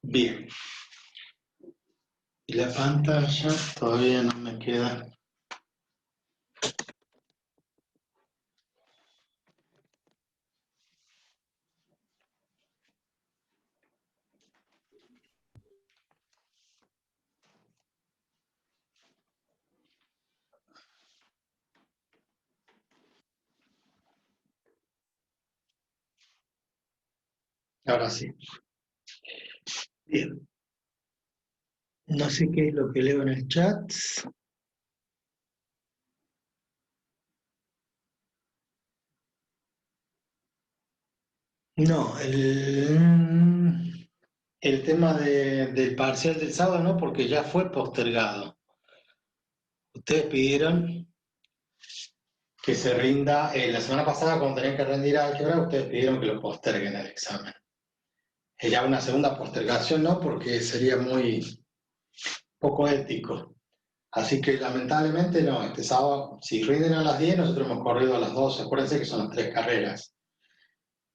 Bien, y la pantalla todavía no me queda. Ahora sí. Bien. No sé qué es lo que leo en el chat. No, el tema del parcial del sábado no, porque ya fue postergado. Ustedes pidieron que se rinda, la semana pasada cuando tenían que rendir álgebra, ustedes pidieron que lo posterguen el examen. Ya una segunda postergación no, porque sería muy poco ético. Así que lamentablemente no, este sábado, si rinden a las 10, nosotros hemos corrido a las 12, acuérdense que son las 3 carreras.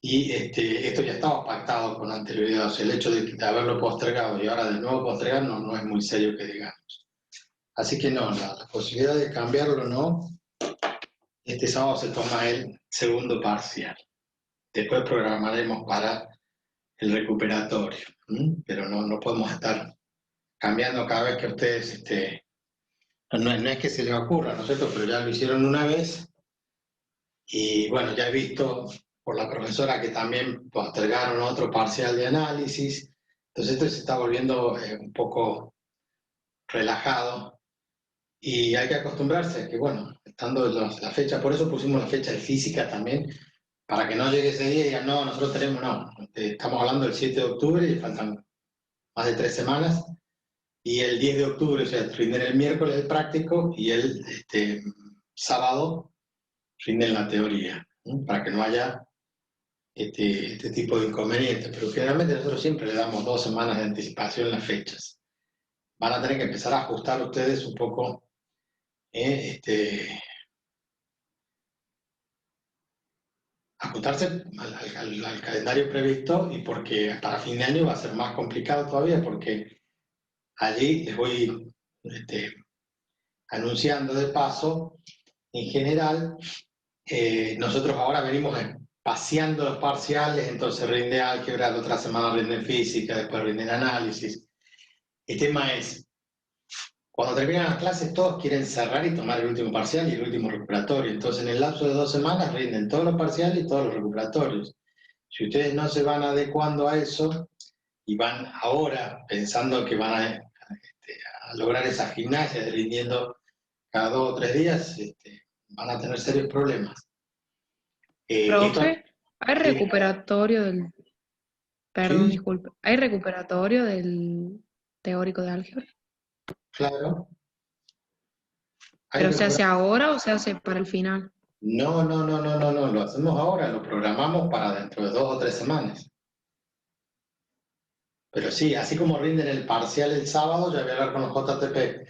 Y esto ya estaba pactado con anterioridad, o sea, el hecho de haberlo postergado y ahora de nuevo postergar no es muy serio que digamos. Así que no, la posibilidad de cambiarlo no. Este sábado se toma el segundo parcial. Después programaremos para el recuperatorio, pero no podemos estar cambiando cada vez que ustedes, no es que se les ocurra, ¿no es cierto? Pero ya lo hicieron una vez y bueno, ya he visto por la profesora que también postergaron otro parcial de análisis, entonces esto se está volviendo un poco relajado y hay que acostumbrarse que bueno, estando la fecha, por eso pusimos la fecha de física también, para que no llegue ese día y digan, no, nosotros tenemos, no, estamos hablando del 7 de octubre y faltan más de 3 semanas, y el 10 de octubre, o sea, rinden el miércoles el práctico y el sábado rinden la teoría, para que no haya este tipo de inconvenientes. Pero generalmente nosotros siempre le damos 2 semanas de anticipación en las fechas. Van a tener que empezar a ajustar ustedes un poco ajustarse al calendario previsto y porque para fin de año va a ser más complicado todavía porque allí les voy anunciando de paso, en general, nosotros ahora venimos paseando los parciales, entonces rinde álgebra, la otra semana rinde física, después rinde análisis. El tema es, cuando terminan las clases todos quieren cerrar y tomar el último parcial y el último recuperatorio, entonces en el lapso de 2 semanas rinden todos los parciales y todos los recuperatorios. Si ustedes no se van adecuando a eso y van ahora pensando que van a lograr esa gimnasia de rindiendo cada 2 o 3 días, van a tener serios problemas. Esto, Profe, ¿hay sí, recuperatorio del, perdón, sí, disculpe, ¿hay recuperatorio del teórico de álgebra? claro. Hay ¿Pero se hace recuperación. ahora o se hace para el final? No, lo hacemos ahora, lo programamos para dentro de 2 o 3 semanas. Pero sí, así como rinden el parcial el sábado, ya voy a hablar con los JTP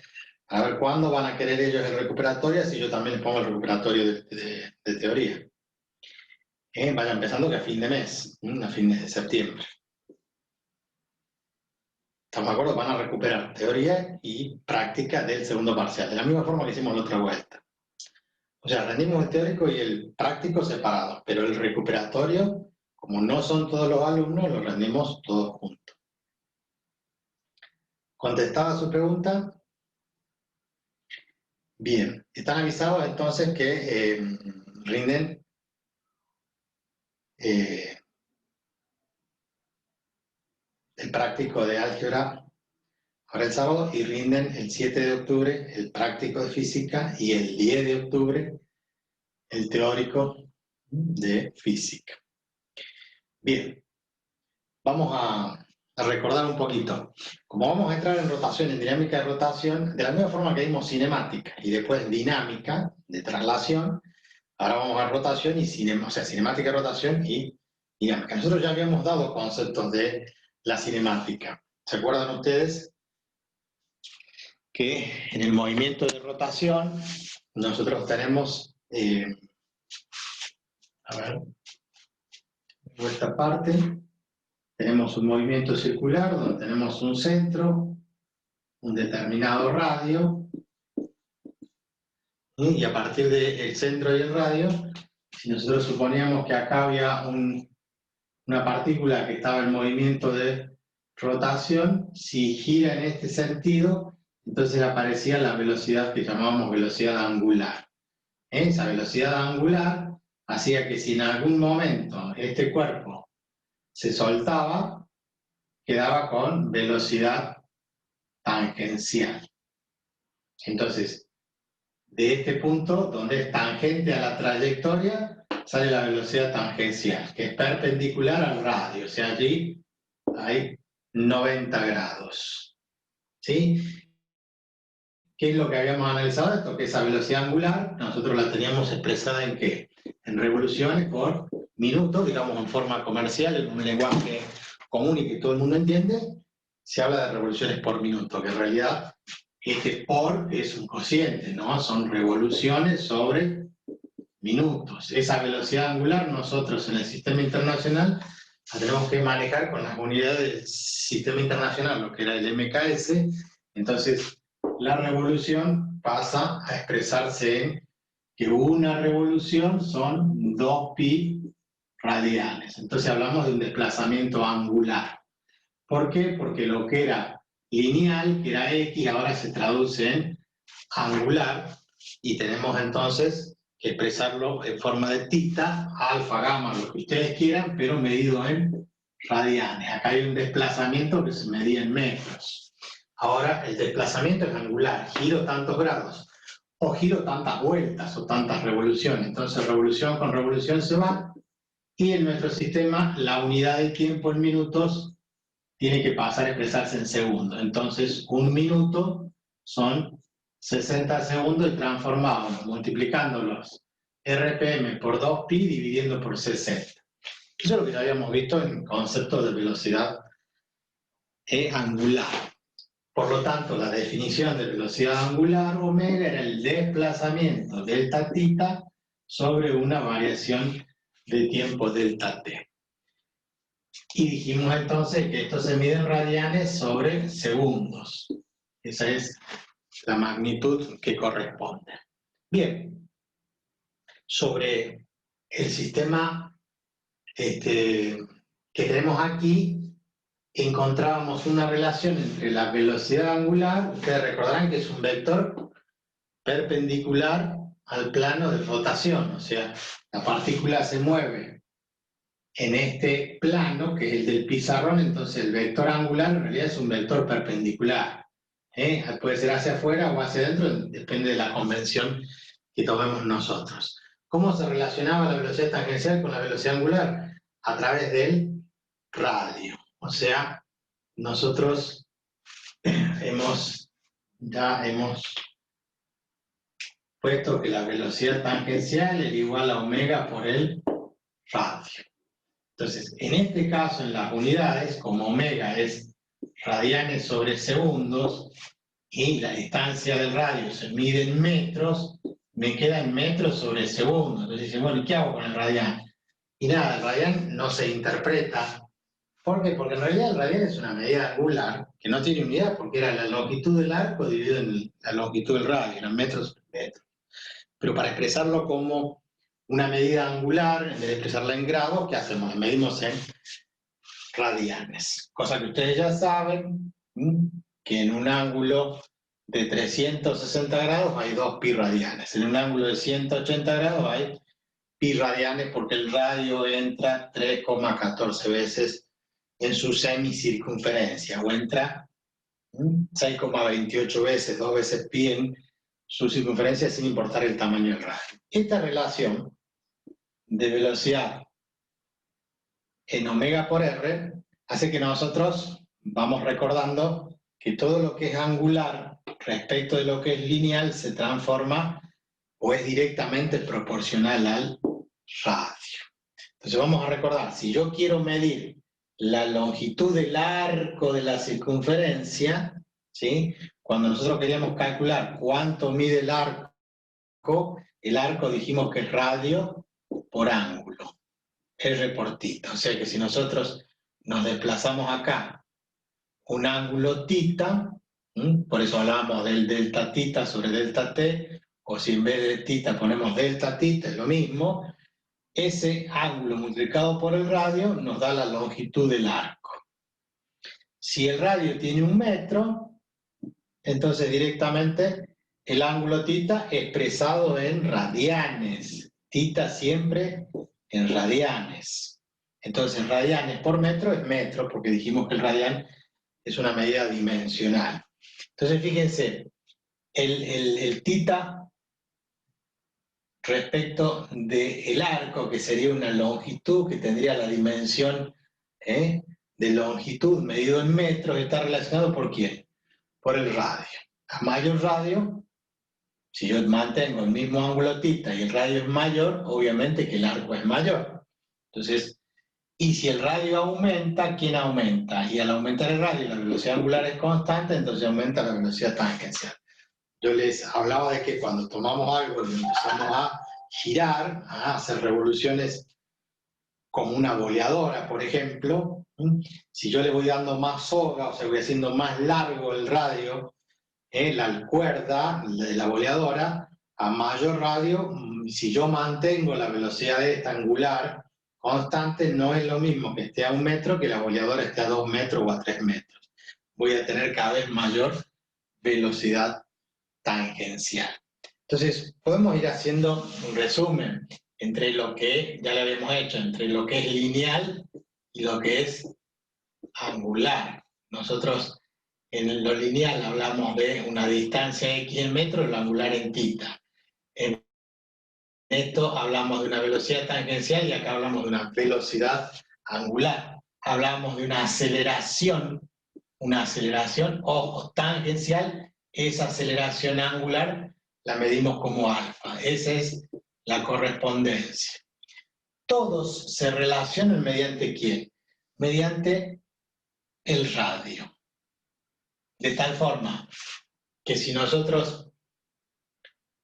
a ver cuándo van a querer ellos el recuperatorio, así yo también les pongo el recuperatorio de teoría. Vaya empezando que a fin de mes, a fines de septiembre. ¿Estamos de acuerdo? Van a recuperar teoría y práctica del segundo parcial, de la misma forma que hicimos la otra vuelta. O sea, rendimos el teórico y el práctico separados, pero el recuperatorio, como no son todos los alumnos, lo rendimos todos juntos. ¿Contestada su pregunta? Bien, están avisados entonces que rinden eh, el práctico de álgebra ahora el sábado y rinden el 7 de octubre el práctico de física y el 10 de octubre el teórico de física. Bien, vamos a recordar un poquito. Como vamos a entrar en rotación, en dinámica de rotación, de la misma forma que vimos cinemática y después dinámica de traslación, ahora vamos a rotación y cinemática, rotación y dinámica. Nosotros ya habíamos dado conceptos de la cinemática. ¿Se acuerdan ustedes que en el movimiento de rotación nosotros tenemos, a ver, esta parte, tenemos un movimiento circular donde tenemos un centro, un determinado radio, y a partir del centro y el radio, si nosotros suponíamos que acá había una partícula que estaba en movimiento de rotación, si gira en este sentido, entonces aparecía la velocidad que llamábamos velocidad angular. Esa velocidad angular hacía que si en algún momento este cuerpo se soltaba, quedaba con velocidad tangencial. Entonces, de este punto, donde es tangente a la trayectoria, sale la velocidad tangencial, que es perpendicular al radio, o sea, allí hay 90 grados. ¿Sí? ¿Qué es lo que habíamos analizado esto? Que esa velocidad angular, nosotros la teníamos expresada en ¿qué? En revoluciones por minuto, digamos en forma comercial, en un lenguaje común y que todo el mundo entiende, se habla de revoluciones por minuto, que en realidad este por es un cociente, ¿no? Son revoluciones sobre minutos. Esa velocidad angular nosotros en el sistema internacional la tenemos que manejar con las unidades del sistema internacional, lo que era el MKS. Entonces, la revolución pasa a expresarse en que una revolución son 2pi radianes. Entonces hablamos de un desplazamiento angular. ¿Por qué? Porque lo que era lineal, que era x, ahora se traduce en angular, y tenemos entonces que expresarlo en forma de tita, alfa, gamma, lo que ustedes quieran, pero medido en radianes. Acá hay un desplazamiento que se medía en metros. Ahora el desplazamiento es angular, giro tantos grados, o giro tantas vueltas, o tantas revoluciones. Entonces revolución con revolución se va, y en nuestro sistema la unidad de tiempo en minutos tiene que pasar a expresarse en segundos. Entonces, un minuto son 60 segundos y transformamos, multiplicando los RPM por 2pi, dividiendo por 60. Eso es lo que ya habíamos visto en conceptos de velocidad angular. Por lo tanto, la definición de velocidad angular, omega, era el desplazamiento delta tita sobre una variación de tiempo delta t. Y dijimos entonces que esto se mide en radianes sobre segundos. Esa es la magnitud que corresponde. Bien, sobre el sistema que tenemos aquí, encontrábamos una relación entre la velocidad angular, ustedes recordarán que es un vector perpendicular al plano de rotación, o sea, la partícula se mueve en este plano, que es el del pizarrón, entonces el vector angular en realidad es un vector perpendicular. Puede ser hacia afuera o hacia adentro, depende de la convención que tomemos nosotros. ¿Cómo se relacionaba la velocidad tangencial con la velocidad angular? A través del radio. O sea, nosotros ya hemos puesto que la velocidad tangencial es igual a omega por el radio. Entonces, en este caso, en las unidades, como omega es radianes sobre segundos y la distancia del radio se mide en metros, me queda en metros sobre segundos. Entonces dicen, bueno, ¿y qué hago con el radián? Y nada, el radián no se interpreta. ¿Por qué? Porque en realidad el radián es una medida angular que no tiene unidad porque era la longitud del arco dividido en la longitud del radio, eran metros por metro. Pero para expresarlo como una medida angular, en vez de expresarla en grados, ¿qué hacemos? La medimos en radianes. Cosa que ustedes ya saben, que en un ángulo de 360 grados hay 2pi radianes. En un ángulo de 180 grados hay pi radianes porque el radio entra 3,14 veces en su semicircunferencia, o entra 6,28 veces, 2 veces pi en su circunferencia sin importar el tamaño del radio. Esta relación de velocidad en omega por r hace que nosotros vamos recordando que todo lo que es angular respecto de lo que es lineal se transforma o es directamente proporcional al radio. Entonces vamos a recordar, si yo quiero medir la longitud del arco de la circunferencia, ¿sí? Cuando nosotros queríamos calcular cuánto mide el arco dijimos que es radio por ángulo, R por tita. O sea que si nosotros nos desplazamos acá un ángulo θ, por eso hablábamos del delta θ sobre delta t, o si en vez de θ ponemos delta θ, es lo mismo. Ese ángulo multiplicado por el radio nos da la longitud del arco. Si el radio tiene 1 metro, entonces directamente el ángulo θ expresado en radianes. Θ siempre en radianes. Entonces radianes por metro es metro, porque dijimos que el radian es una medida dimensional. Entonces fíjense, el θ respecto del arco, que sería una longitud, que tendría la dimensión de longitud medido en metros, está relacionado ¿por quién? Por el radio. A mayor radio, si yo mantengo el mismo ángulo θ y el radio es mayor, obviamente que el arco es mayor. Entonces, y si el radio aumenta, ¿quién aumenta? Y al aumentar el radio y la velocidad angular es constante, entonces aumenta la velocidad tangencial. Yo les hablaba de que cuando tomamos algo y empezamos a girar, a hacer revoluciones como una boleadora, por ejemplo, si yo le voy dando más soga, o sea, voy haciendo más largo el radio, la cuerda de la boleadora, a mayor radio, si yo mantengo la velocidad de esta angular constante, no es lo mismo que esté a 1 metro que la boleadora esté a 2 metros o a 3 metros. Voy a tener cada vez mayor velocidad tangencial. Entonces, podemos ir haciendo un resumen entre lo que ya lo habíamos hecho, entre lo que es lineal y lo que es angular. Nosotros en lo lineal hablamos de una distancia x en metros, lo angular en θ. En esto hablamos de una velocidad tangencial y acá hablamos de una velocidad angular. Hablamos de una aceleración ojo, tangencial. Esa aceleración angular la medimos como alfa. Esa es la correspondencia. Todos se relacionan mediante ¿quién? Mediante el radio. De tal forma que si nosotros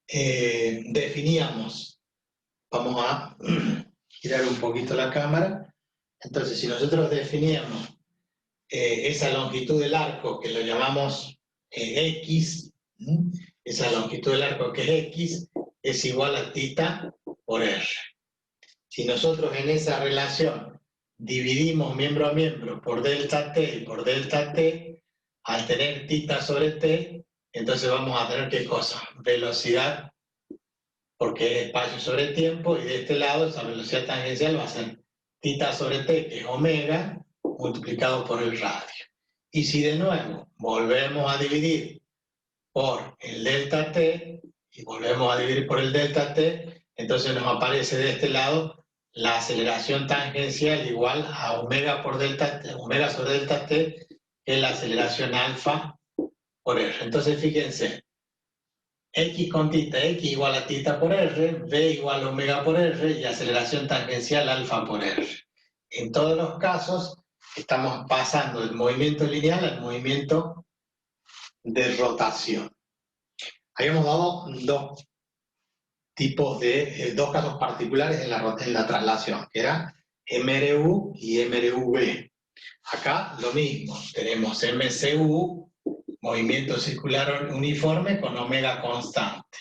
definíamos, vamos a girar un poquito la cámara, entonces si nosotros definíamos esa longitud del arco que lo llamamos X, esa longitud del arco que es X, es igual a θ por R. Si nosotros en esa relación dividimos miembro a miembro por delta t y por delta t, al tener θ sobre t, entonces vamos a tener ¿qué cosa? Velocidad, porque es espacio sobre tiempo, y de este lado esa velocidad tangencial va a ser θ sobre t, que es omega, multiplicado por el radio. Y si de nuevo volvemos a dividir por el delta t, y volvemos a dividir por el delta t, entonces nos aparece de este lado la aceleración tangencial igual a omega por delta t, omega sobre delta t, que es la aceleración alfa por r. Entonces fíjense, x con θ, x igual a θ por r, v igual a omega por r, y aceleración tangencial alfa por r. En todos los casos estamos pasando del movimiento lineal al movimiento de rotación. Habíamos dado dos tipos dos casos particulares en la traslación, que era MRU y MRV. Acá lo mismo, tenemos MCU, movimiento circular uniforme con omega constante.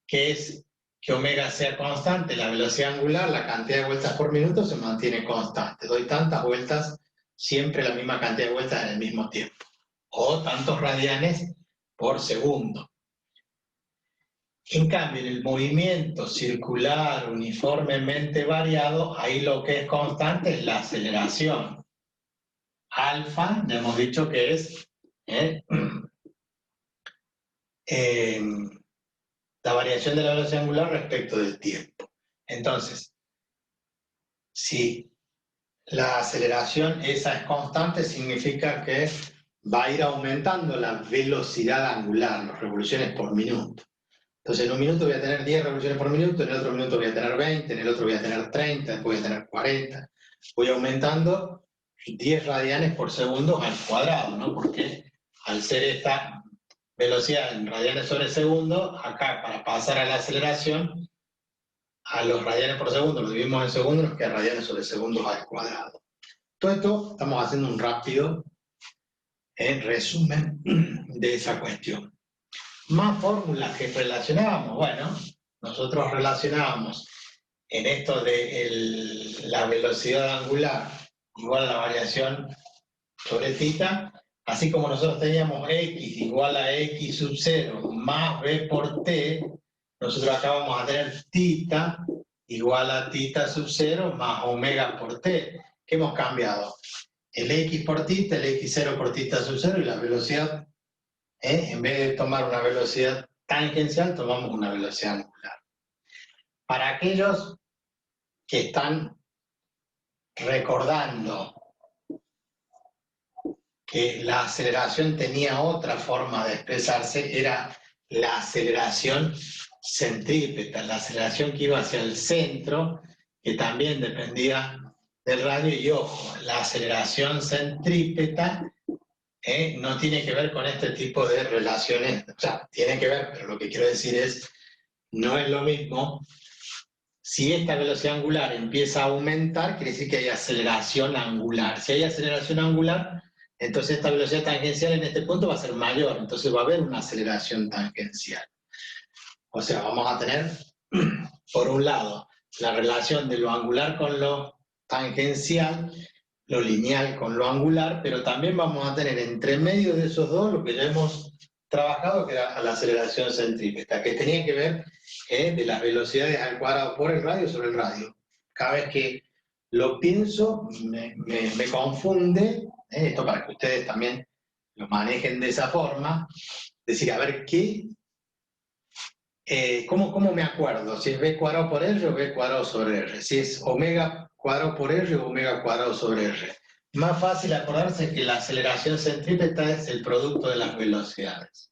¿Qué es que omega sea constante? La velocidad angular, la cantidad de vueltas por minuto se mantiene constante. Doy tantas vueltas, siempre la misma cantidad de vueltas en el mismo tiempo. O tantos radianes por segundo. En cambio, en el movimiento circular uniformemente variado, ahí lo que es constante es la aceleración. Alfa, ya hemos dicho que es la variación de la velocidad angular respecto del tiempo. Entonces, si la aceleración esa es constante, significa que va a ir aumentando la velocidad angular, las revoluciones por minuto. Entonces en un minuto voy a tener 10 revoluciones por minuto, en el otro minuto voy a tener 20, en el otro voy a tener 30, después voy a tener 40. Voy aumentando 10 radianes por segundo al cuadrado, ¿no? Porque al ser esta velocidad en radianes sobre segundo, acá para pasar a la aceleración, a los radianes por segundo lo dividimos en segundos, nos queda radianes sobre segundos al cuadrado. Todo esto estamos haciendo un rápido resumen de esa cuestión. Más fórmulas que relacionábamos. Bueno, nosotros relacionábamos en esto de la velocidad angular igual a la variación sobre θ, así como nosotros teníamos x igual a x sub 0 más b por t, nosotros acá vamos a tener θ igual a θ sub 0 más omega por t. ¿Qué hemos cambiado? El x por θ, el x0 por θ sub 0 y la velocidad, en vez de tomar una velocidad tangencial, tomamos una velocidad angular. Para aquellos que están recordando que la aceleración tenía otra forma de expresarse, era la aceleración centrípeta, la aceleración que iba hacia el centro, que también dependía del radio, y ojo, la aceleración centrípeta no tiene que ver con este tipo de relaciones, o sea, tiene que ver, pero lo que quiero decir es, no es lo mismo. Si esta velocidad angular empieza a aumentar, quiere decir que hay aceleración angular. Si hay aceleración angular, entonces esta velocidad tangencial en este punto va a ser mayor, entonces va a haber una aceleración tangencial. O sea, vamos a tener, por un lado, la relación de lo angular con lo tangencial, lo lineal con lo angular, pero también vamos a tener entre medio de esos dos lo que ya hemos trabajado, que era la aceleración centrípeta, que tenía que ver de las velocidades al cuadrado por el radio sobre el radio. Cada vez que lo pienso, me confunde, esto para que ustedes también lo manejen de esa forma, decir, a ver, ¿cómo me acuerdo? Si es b cuadrado por r o b cuadrado sobre r, si es omega cuadrado por r o omega cuadrado sobre r. Más fácil acordarse que la aceleración centrípeta es el producto de las velocidades.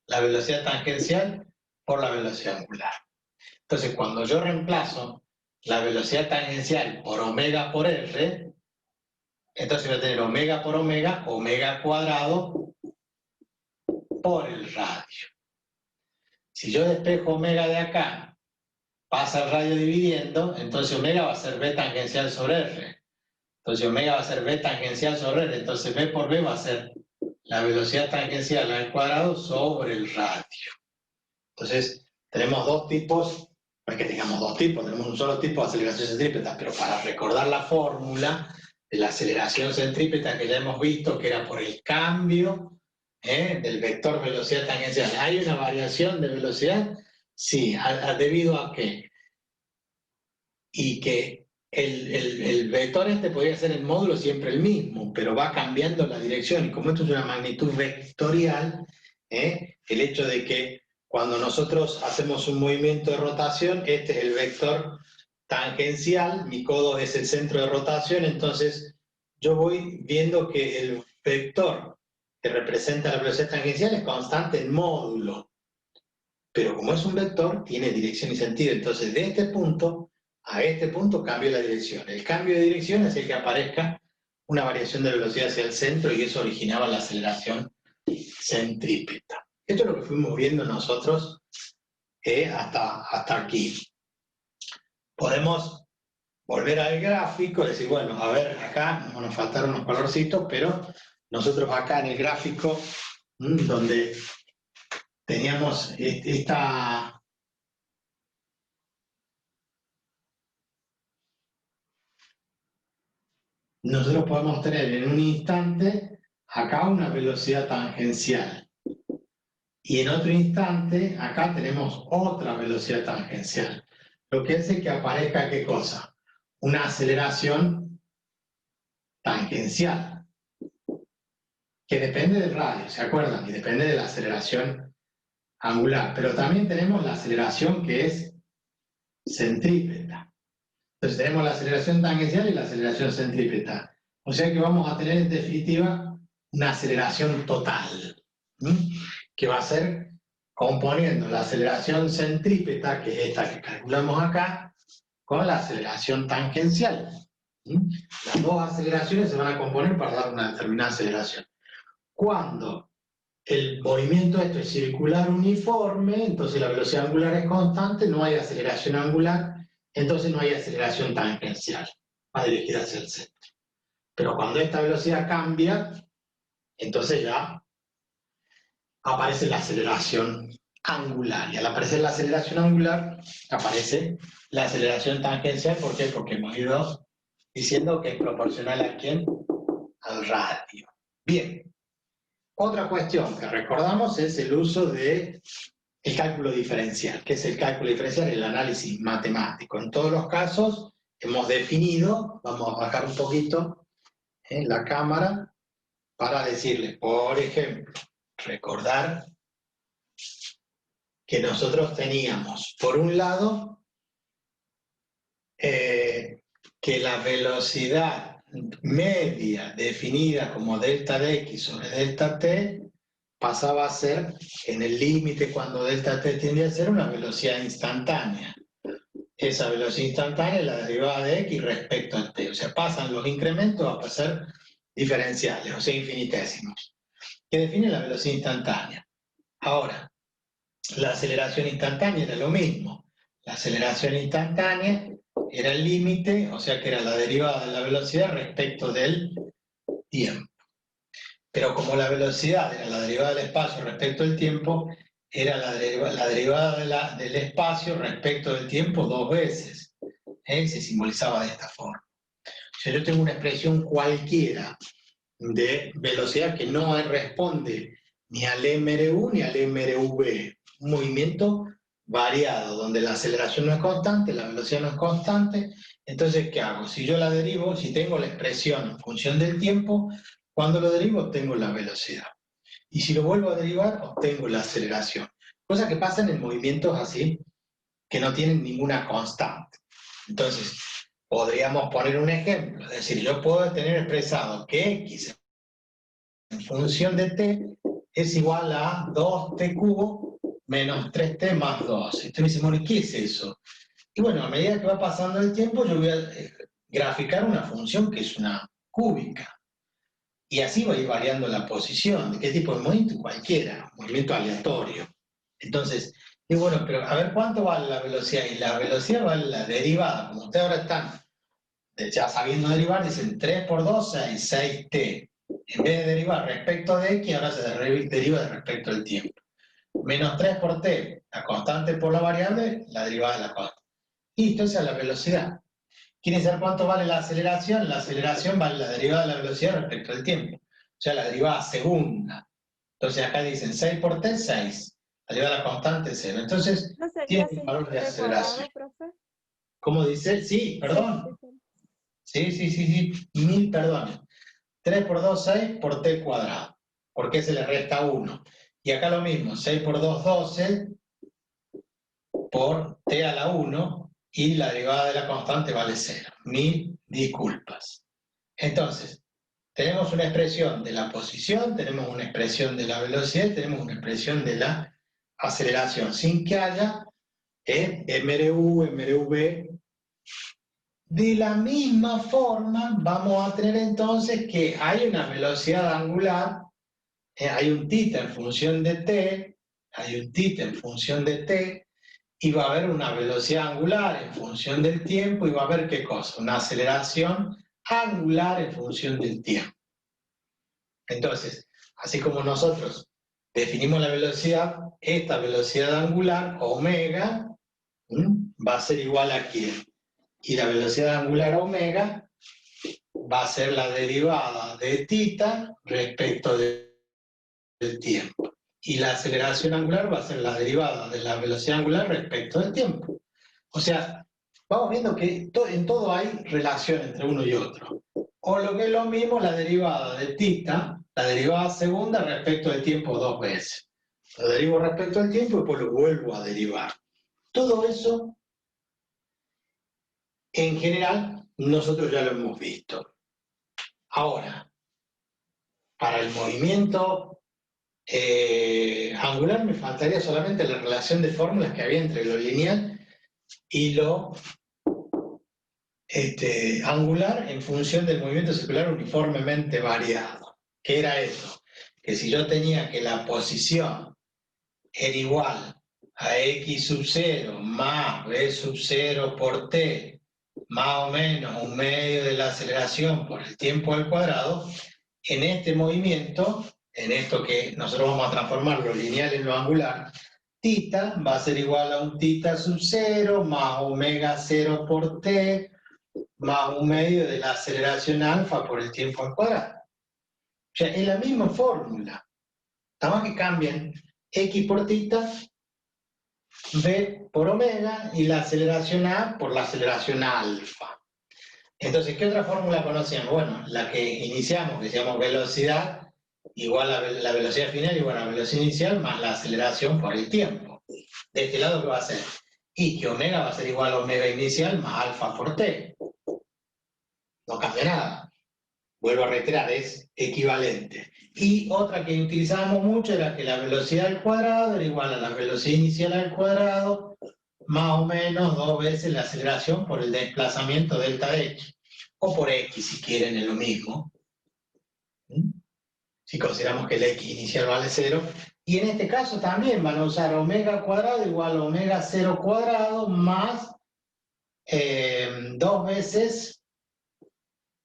La velocidad tangencial por la velocidad angular. Entonces, cuando yo reemplazo la velocidad tangencial por omega por r, entonces voy a tener omega por omega, omega cuadrado por el radio. Si yo despejo omega de acá, pasa el radio dividiendo, entonces omega va a ser b tangencial sobre r. Entonces omega va a ser b tangencial sobre r, entonces b por b va a ser la velocidad tangencial al cuadrado sobre el radio. Entonces, tenemos dos tipos, no es que tengamos dos tipos, tenemos un solo tipo de aceleración centrípeta, pero para recordar la fórmula de la aceleración centrípeta que ya hemos visto, que era por el cambio del vector velocidad tangencial. ¿Hay una variación de velocidad? Sí, ¿debido a qué? Y que el vector podría ser el módulo siempre el mismo, pero va cambiando la dirección, y como esto es una magnitud vectorial, el hecho de que cuando nosotros hacemos un movimiento de rotación, este es el vector tangencial, mi codo es el centro de rotación, entonces yo voy viendo que el vector que representa la velocidad tangencial es constante en módulo, pero como es un vector, tiene dirección y sentido, entonces de este punto a este punto cambio la dirección. El cambio de dirección es el que aparezca una variación de velocidad hacia el centro, y eso originaba la aceleración centrípeta. Esto es lo que fuimos viendo nosotros hasta aquí. Podemos volver al gráfico y decir, bueno, a ver, acá nos faltaron unos colorcitos, pero nosotros acá en el gráfico, donde teníamos esta... Nosotros podemos tener en un instante acá una velocidad tangencial. Y en otro instante, acá tenemos otra velocidad tangencial. Lo que hace que aparezca, ¿qué cosa? Una aceleración tangencial, que depende del radio, ¿se acuerdan? Y depende de la aceleración angular. Pero también tenemos la aceleración que es centrípeta. Entonces tenemos la aceleración tangencial y la aceleración centrípeta. O sea que vamos a tener en definitiva una aceleración total, que va a ser componiendo la aceleración centrípeta, que es esta que calculamos acá, con la aceleración tangencial. Las dos aceleraciones se van a componer para dar una determinada aceleración. Cuando el movimiento es circular uniforme, entonces la velocidad angular es constante, no hay aceleración angular, entonces no hay aceleración tangencial, va a dirigir hacia el centro. Pero cuando esta velocidad cambia, entonces ya aparece la aceleración angular. Y al aparecer la aceleración angular, aparece la aceleración tangencial. ¿Por qué? Porque hemos ido diciendo que es proporcional a quién, al radio. Bien. Otra cuestión que recordamos es el uso del cálculo diferencial. ¿Qué es el cálculo diferencial? El análisis matemático. En todos los casos hemos definido, vamos a bajar un poquito la cámara para decirles, por ejemplo, recordar que nosotros teníamos, por un lado, que la velocidad media definida como delta de x sobre delta t pasaba a ser, en el límite cuando delta t tiende a ser una velocidad instantánea. Esa velocidad instantánea es la derivada de x respecto a t. O sea, pasan los incrementos a pasar diferenciales, o sea, infinitesimos, que define la velocidad instantánea. Ahora, la aceleración instantánea era lo mismo. La aceleración instantánea era el límite, o sea que era la derivada de la velocidad respecto del tiempo. Pero como la velocidad era la derivada del espacio respecto al tiempo, era la derivada del espacio respecto del tiempo 2 veces. Se simbolizaba de esta forma. O sea, yo tengo una expresión cualquiera de velocidad que no responde ni al MRU ni al MRV. Un movimiento variado, donde la aceleración no es constante, la velocidad no es constante. Entonces, ¿qué hago? Si yo la derivo, si tengo la expresión en función del tiempo, cuando lo derivo obtengo la velocidad. Y si lo vuelvo a derivar, obtengo la aceleración. Cosa que pasa en movimientos así, que no tienen ninguna constante. Entonces, podríamos poner un ejemplo. Es decir, yo puedo tener expresado que x en función de t es igual a 2t cubo menos 3t más 2. Usted me dice, bueno, ¿qué es eso? Y bueno, a medida que va pasando el tiempo, yo voy a graficar una función que es una cúbica. Y así va a ir variando la posición. ¿De qué tipo de movimiento? Cualquiera, movimiento aleatorio. Entonces, y bueno, pero a ver cuánto vale la velocidad. Y la velocidad vale la derivada. Como ustedes ahora están ya sabiendo derivar, dicen 3 por 2, 6, 6t. En vez de derivar respecto de x, ahora se deriva de respecto al tiempo. Menos 3 por t, la constante por la variable, la derivada de la constante. Y esto es la velocidad. ¿Quieren saber cuánto vale la aceleración? La aceleración vale la derivada de la velocidad respecto al tiempo. O sea, la derivada segunda. Entonces acá dicen 6 por t, 6. La derivada de la constante, 0. Entonces, ¿No sería tiene un 6 valor por de t aceleración. cuadrado, profe? ¿Cómo dice? Sí, perdón. Sí. 1000, perdón. 3 por 2, 6 por t cuadrado. ¿Por qué se le resta 1? Y acá lo mismo, 6 por 2, 12 por t a la 1 y la derivada de la constante vale 0. 1000 disculpas. Entonces, tenemos una expresión de la posición, tenemos una expresión de la velocidad, tenemos una expresión de la aceleración, sin que haya MRU, MRV. De la misma forma, vamos a tener entonces que hay una velocidad angular, hay un θ en función de t, hay un θ en función de t, y va a haber una velocidad angular en función del tiempo, y va a haber ¿qué cosa? Una aceleración angular en función del tiempo. Entonces, así como nosotros definimos la velocidad, esta velocidad angular, omega, va a ser igual a ¿quién? Y la velocidad angular omega va a ser la derivada de θ respecto del tiempo. Y la aceleración angular va a ser la derivada de la velocidad angular respecto del tiempo. O sea, vamos viendo que en todo hay relación entre uno y otro. O lo que es lo mismo, la derivada de θ, la derivada segunda respecto del tiempo 2 veces. Lo derivo respecto al tiempo y después lo vuelvo a derivar. Todo eso, en general, nosotros ya lo hemos visto. Ahora, para el movimiento angular me faltaría solamente la relación de fórmulas que había entre lo lineal y lo angular en función del movimiento circular uniformemente variado. ¿Qué era eso? Que si yo tenía que la posición era igual a x sub 0 más b sub 0 por t más o menos un medio de la aceleración por el tiempo al cuadrado, en este movimiento, en esto que nosotros vamos a transformar lo lineal en lo angular, θ va a ser igual a un θ sub 0 más omega 0 por t más un medio de la aceleración alfa por el tiempo al cuadrado. O sea, es la misma fórmula. Nada más que cambian x por θ, b por omega y la aceleración a por la aceleración alfa. Entonces, ¿qué otra fórmula conocemos? Bueno, la que iniciamos, que se llama velocidad igual a la velocidad final igual a la velocidad inicial más la aceleración por el tiempo. De este lado, ¿qué va a ser? Y que omega va a ser igual a omega inicial más alfa por t. No cambia nada. Vuelvo a reiterar, es equivalente. Y otra que utilizábamos mucho era que la velocidad al cuadrado era igual a la velocidad inicial al cuadrado más o menos 2 veces la aceleración por el desplazamiento delta h. O por x, si quieren, es lo mismo. Si consideramos que el x inicial vale 0. Y en este caso también van a usar omega cuadrado igual a omega 0 cuadrado más 2 veces,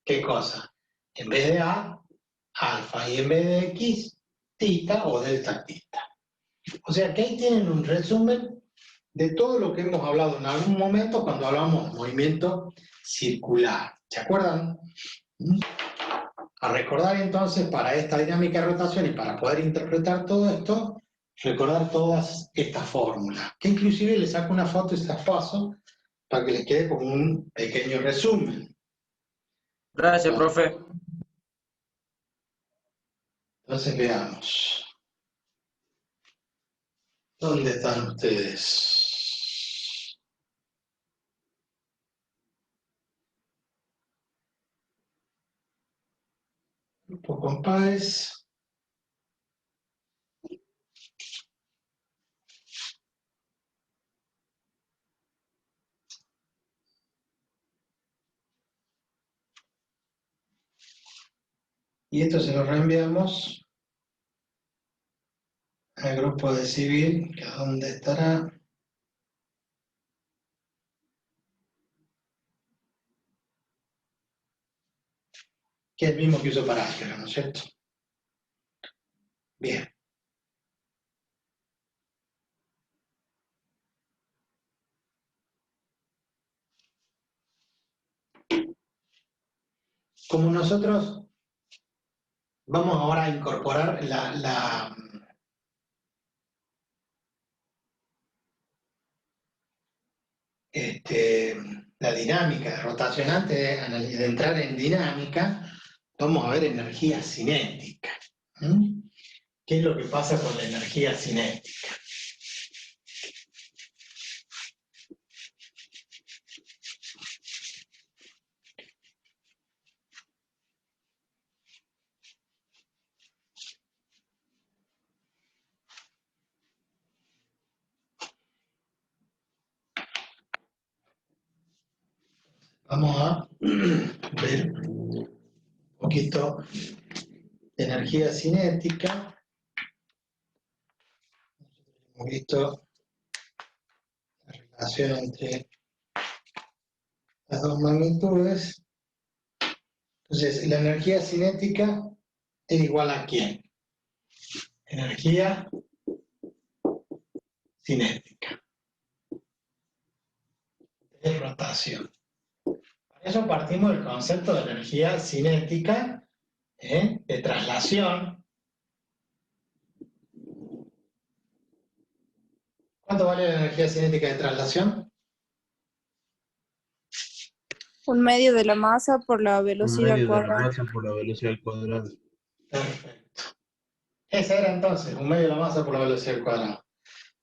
¿qué cosa? En vez de a, alfa, y en vez de x, θ o delta θ. O sea que ahí tienen un resumen de todo lo que hemos hablado en algún momento cuando hablamos de movimiento circular. ¿Se acuerdan? A recordar entonces para esta dinámica de rotación y para poder interpretar todo esto, recordar todas estas fórmulas, que inclusive les saco una foto y se las paso para que les quede como un pequeño resumen. Gracias, profe. Entonces veamos. ¿Dónde están ustedes? Grupo Compáez. Y esto se lo reenviamos al grupo de civil, que es donde estará. Que es el mismo que uso para álgebra, ¿no es cierto? Bien. Como nosotros vamos ahora a incorporar la dinámica de rotación, antes de entrar en dinámica, vamos a ver energía cinética. ¿Qué es lo que pasa con la energía cinética? Vamos a ver un poquito de energía cinética. Hemos visto la relación entre las dos magnitudes. Entonces, la energía cinética es igual a ¿quién? Energía cinética de rotación. Para eso partimos del concepto de energía cinética de traslación. ¿Cuánto vale la energía cinética de traslación? Un medio de la masa por la velocidad al Un medio de la cuadrado. masa por la velocidad al cuadrado. Perfecto. Ese era entonces, un medio de la masa por la velocidad al cuadrado.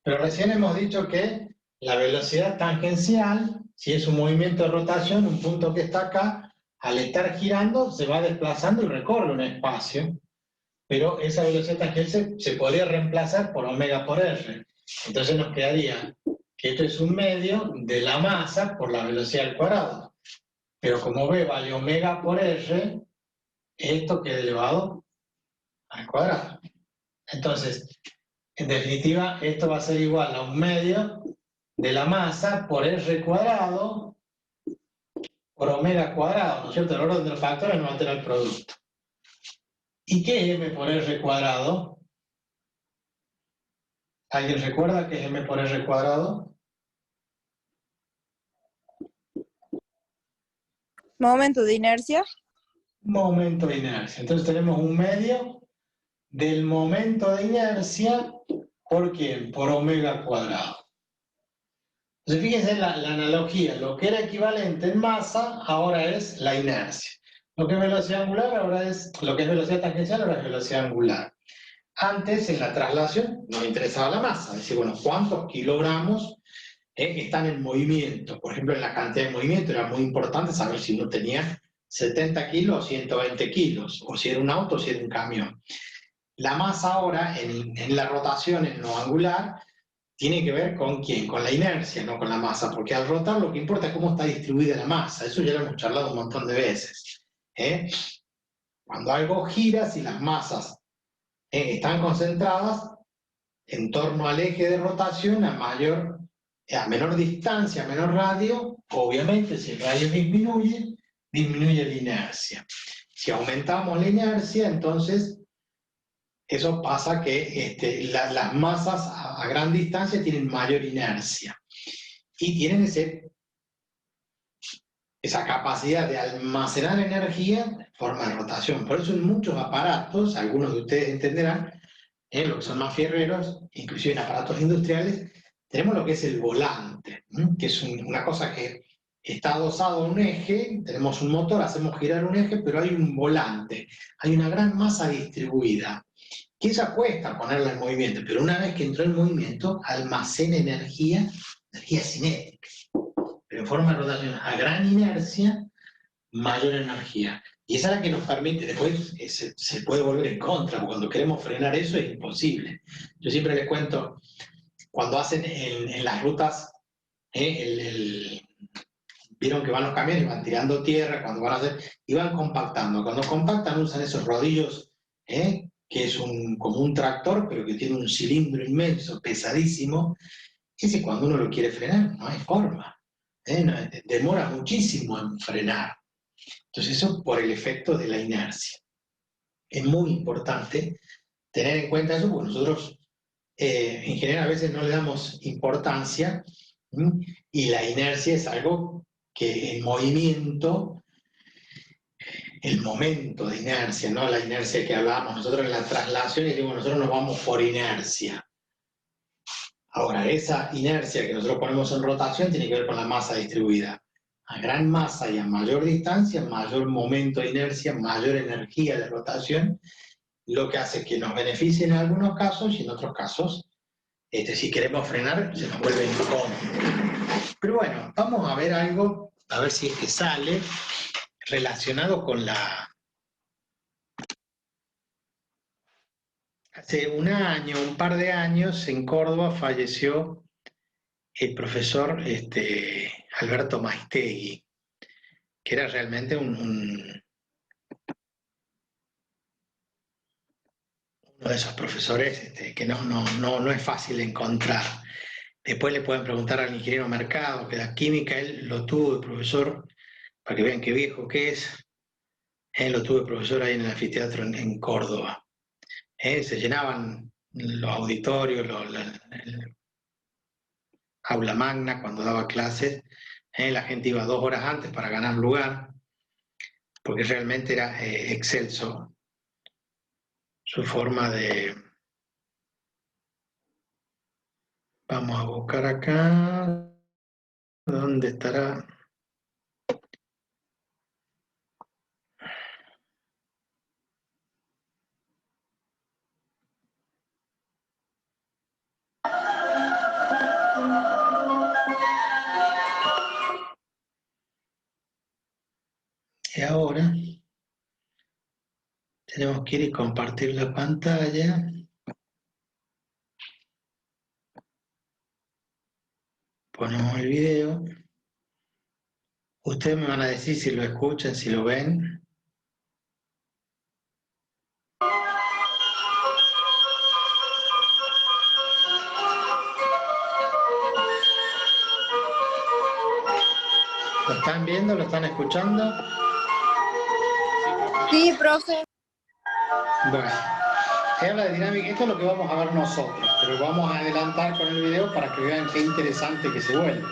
Pero recién hemos dicho que la velocidad tangencial, si es un movimiento de rotación, un punto que está acá, al estar girando se va desplazando y recorre un espacio, pero esa velocidad tangencial se podría reemplazar por omega por r. Entonces nos quedaría que esto es un medio de la masa por la velocidad al cuadrado. Pero como v vale omega por r, esto queda elevado al cuadrado. Entonces, en definitiva, esto va a ser igual a un medio de la masa por r cuadrado por omega cuadrado, ¿no es cierto? El orden de los factores no altera el producto. ¿Y qué es m por r cuadrado? ¿Alguien recuerda qué es m por r cuadrado? Momento de inercia. Momento de inercia. Entonces tenemos un medio del momento de inercia, ¿por quién? Por omega cuadrado. Entonces fíjense la analogía, lo que era equivalente en masa ahora es la inercia. Lo que es velocidad angular ahora es, lo que es velocidad tangencial ahora es velocidad angular. Antes en la traslación nos interesaba la masa, es decir, bueno, ¿cuántos kilogramos están en movimiento? Por ejemplo, en la cantidad de movimiento era muy importante saber si uno tenía 70 kilos o 120 kilos, o si era un auto o si era un camión. La masa ahora, en la rotación, en lo angular, tiene que ver con quién, con la inercia, no con la masa, porque al rotar lo que importa es cómo está distribuida la masa, eso ya lo hemos charlado un montón de veces. Cuando algo gira, si las masas están concentradas en torno al eje de rotación, a menor distancia, a menor radio, obviamente si el radio disminuye, disminuye la inercia. Si aumentamos la inercia, entonces eso pasa que las masas a gran distancia tienen mayor inercia y tienen esa capacidad de almacenar energía en forma de rotación. Por eso en muchos aparatos, algunos de ustedes entenderán, lo que son más fierreros, inclusive en aparatos industriales, tenemos lo que es el volante, que es una cosa que está adosado a un eje, tenemos un motor, hacemos girar un eje, pero hay un volante, hay una gran masa distribuida, que ella cuesta ponerla en movimiento, pero una vez que entró en movimiento, almacena energía cinética, pero en forma de rotación a gran inercia, mayor energía. Y esa es la que nos permite, después se puede volver en contra, porque cuando queremos frenar eso es imposible. Yo siempre les cuento, cuando hacen en las rutas, vieron que van los camiones y van tirando tierra, cuando van a hacer, y van compactando. Cuando compactan usan esos rodillos, que es como un tractor, pero que tiene un cilindro inmenso, pesadísimo. Ese cuando uno lo quiere frenar, no hay forma. Demora muchísimo en frenar. Entonces eso por el efecto de la inercia. Es muy importante tener en cuenta eso, porque nosotros en general a veces no le damos importancia, y la inercia es algo que en movimiento, el momento de inercia, ¿no? La inercia que hablábamos nosotros en la traslación, y digo, nosotros nos vamos por inercia. Ahora, esa inercia que nosotros ponemos en rotación tiene que ver con la masa distribuida. A gran masa y a mayor distancia, mayor momento de inercia, mayor energía de rotación, lo que hace que nos beneficie en algunos casos y en otros casos, si queremos frenar, se nos vuelve incómodo. Pero bueno, vamos a ver algo, a ver si es que sale, relacionado con la... Hace un par de años, en Córdoba falleció el profesor Alberto Maistegui, que era realmente uno de esos profesores que no es fácil encontrar. Después le pueden preguntar al ingeniero Mercado, que da química, él lo tuvo de profesor, para que vean qué viejo que es, él lo tuvo de profesor ahí en el anfiteatro en Córdoba. Se llenaban los auditorios, el aula magna cuando daba clases, la gente iba 2 horas antes para ganar lugar, porque realmente era excelso su forma de... Vamos a buscar acá, ¿dónde estará? Y ahora tenemos que ir y compartir la pantalla. Ponemos el video. Ustedes me van a decir si lo escuchan, si lo ven. Lo están viendo? ¿Lo están escuchando? Sí, profe. Bueno, es la dinámica, esto es lo que vamos a ver nosotros, pero vamos a adelantar con el video para que vean qué interesante que se vuelve.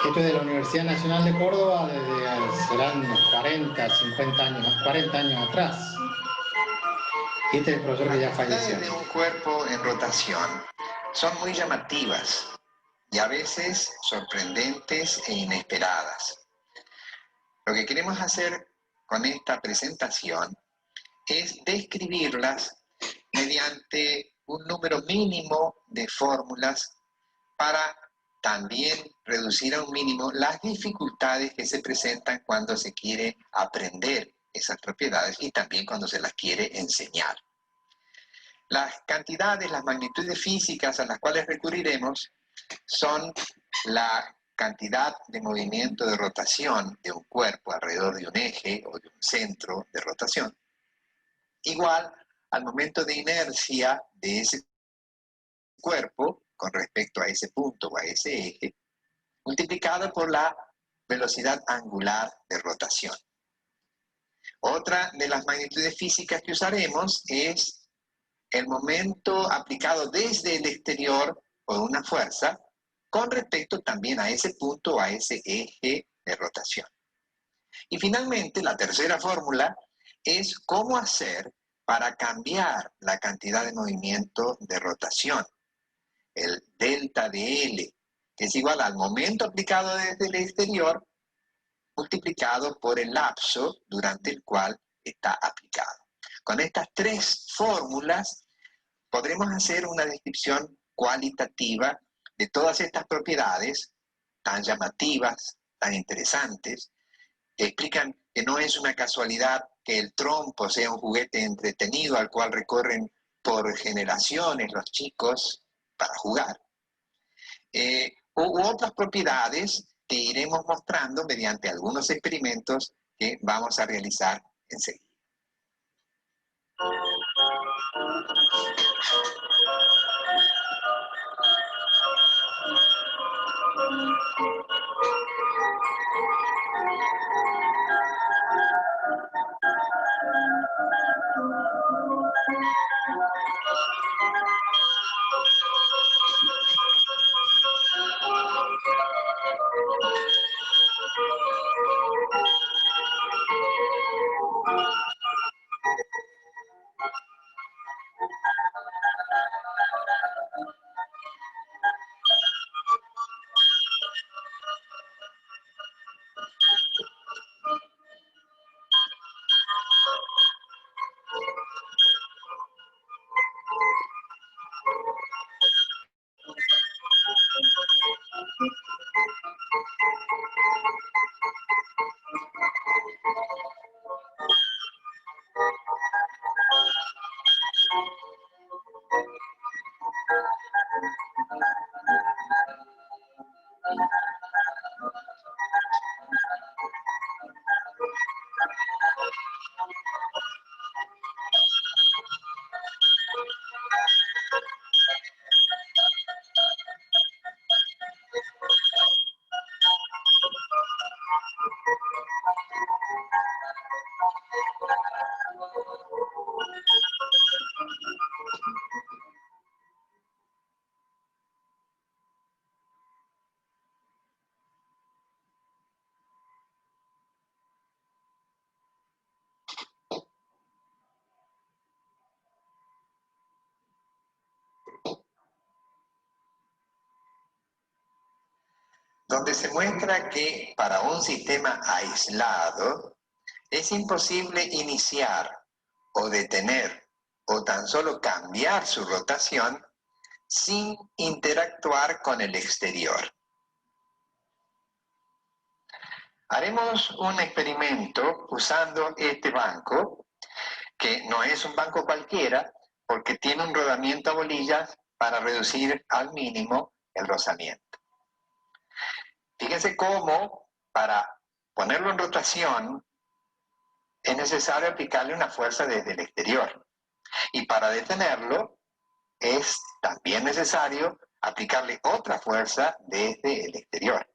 Esto es de la Universidad Nacional de Córdoba desde serán unos 40, 50 años, 40 años atrás. Y este es el profesor que ya falleció. Las actividades de un cuerpo en rotación son muy llamativas y a veces sorprendentes e inesperadas. Lo que queremos hacer con esta presentación es describirlas mediante un número mínimo de fórmulas para también reducir a un mínimo las dificultades que se presentan cuando se quiere aprender esas propiedades y también cuando se las quiere enseñar. Las cantidades, las magnitudes físicas a las cuales recurriremos son la cantidad de movimiento de rotación de un cuerpo alrededor de un eje o de un centro de rotación, igual al momento de inercia de ese cuerpo con respecto a ese punto o a ese eje, multiplicado por la velocidad angular de rotación. Otra de las magnitudes físicas que usaremos es el momento aplicado desde el exterior por una fuerza con respecto también a ese punto o a ese eje de rotación. Y finalmente, la tercera fórmula es cómo hacer para cambiar la cantidad de movimiento de rotación, el delta de L, que es igual al momento aplicado desde el exterior multiplicado por el lapso durante el cual está aplicado. Con estas tres fórmulas podremos hacer una descripción cualitativa de todas estas propiedades tan llamativas, tan interesantes, que explican que no es una casualidad que el trompo sea un juguete entretenido al cual recorren por generaciones los chicos para jugar. U otras propiedades que iremos mostrando mediante algunos experimentos que vamos a realizar enseguida. Donde se muestra que para un sistema aislado es imposible iniciar o detener o tan solo cambiar su rotación sin interactuar con el exterior. Haremos un experimento usando este banco, que no es un banco cualquiera, porque tiene un rodamiento a bolillas para reducir al mínimo el rozamiento. Fíjense cómo para ponerlo en rotación es necesario aplicarle una fuerza desde el exterior. Y para detenerlo es también necesario aplicarle otra fuerza desde el exterior.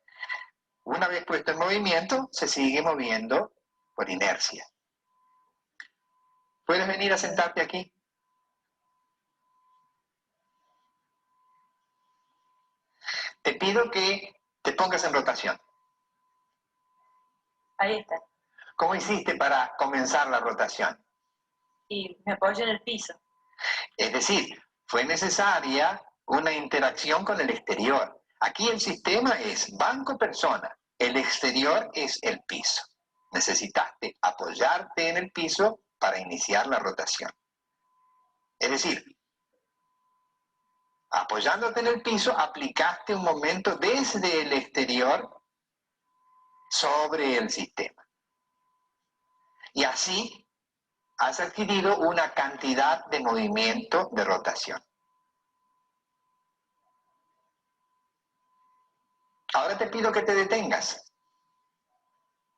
Una vez puesto en movimiento, se sigue moviendo por inercia. ¿Puedes venir a sentarte aquí? Te pido que te pongas en rotación. Ahí está. ¿Cómo hiciste para comenzar la rotación? Y me apoyo en el piso. Es decir, fue necesaria una interacción con el exterior. Aquí el sistema es banco-persona, el exterior es el piso. Necesitaste apoyarte en el piso para iniciar la rotación. Es decir, apoyándote en el piso, aplicaste un momento desde el exterior sobre el sistema. Y así has adquirido una cantidad de movimiento de rotación. Ahora te pido que te detengas.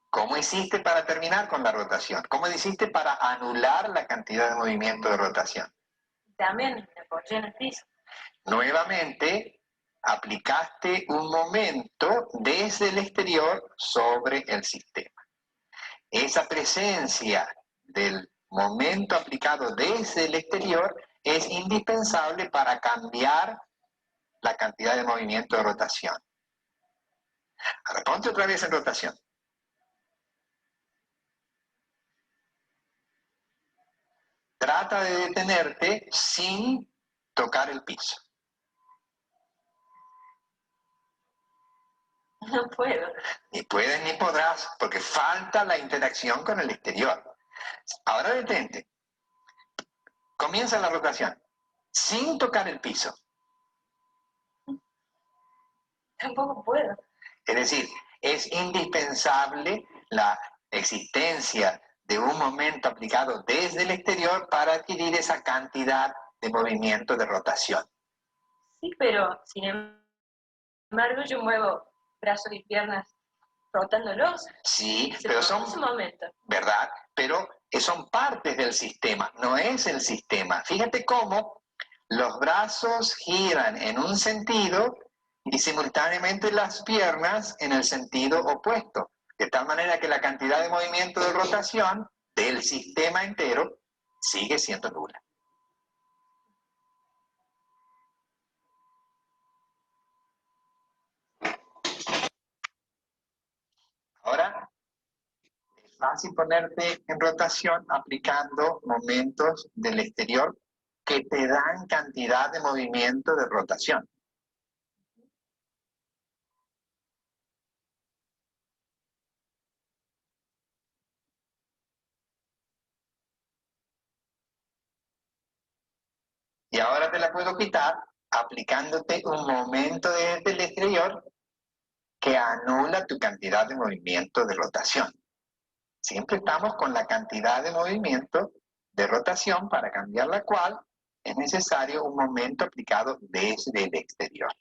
¿Cómo hiciste para terminar con la rotación? ¿Cómo hiciste para anular la cantidad de movimiento de rotación? También me apoyé en el piso. Nuevamente, aplicaste un momento desde el exterior sobre el sistema. Esa presencia del momento aplicado desde el exterior es indispensable para cambiar la cantidad de movimiento de rotación. Ahora ponte otra vez en rotación. Trata de detenerte sin tocar el piso. No puedo. Ni puedes ni podrás, porque falta la interacción con el exterior. Ahora detente. Comienza la rotación, sin tocar el piso. Tampoco puedo. Es decir, es indispensable la existencia de un momento aplicado desde el exterior para adquirir esa cantidad de movimiento de rotación. Sí, pero sin embargo yo muevo brazos y piernas rotándolos. Sí, Se pero produce un son, momento. ¿verdad? Pero son partes del sistema, no es el sistema. Fíjate cómo los brazos giran en un sentido y simultáneamente las piernas en el sentido opuesto, de tal manera que la cantidad de movimiento de rotación del sistema entero sigue siendo nula. Ahora, es fácil ponerte en rotación aplicando momentos del exterior que te dan cantidad de movimiento de rotación. Y ahora te la puedo quitar aplicándote un momento desde el exterior que anula tu cantidad de movimiento de rotación. Siempre estamos con la cantidad de movimiento de rotación para cambiar la cual es necesario un momento aplicado desde el exterior.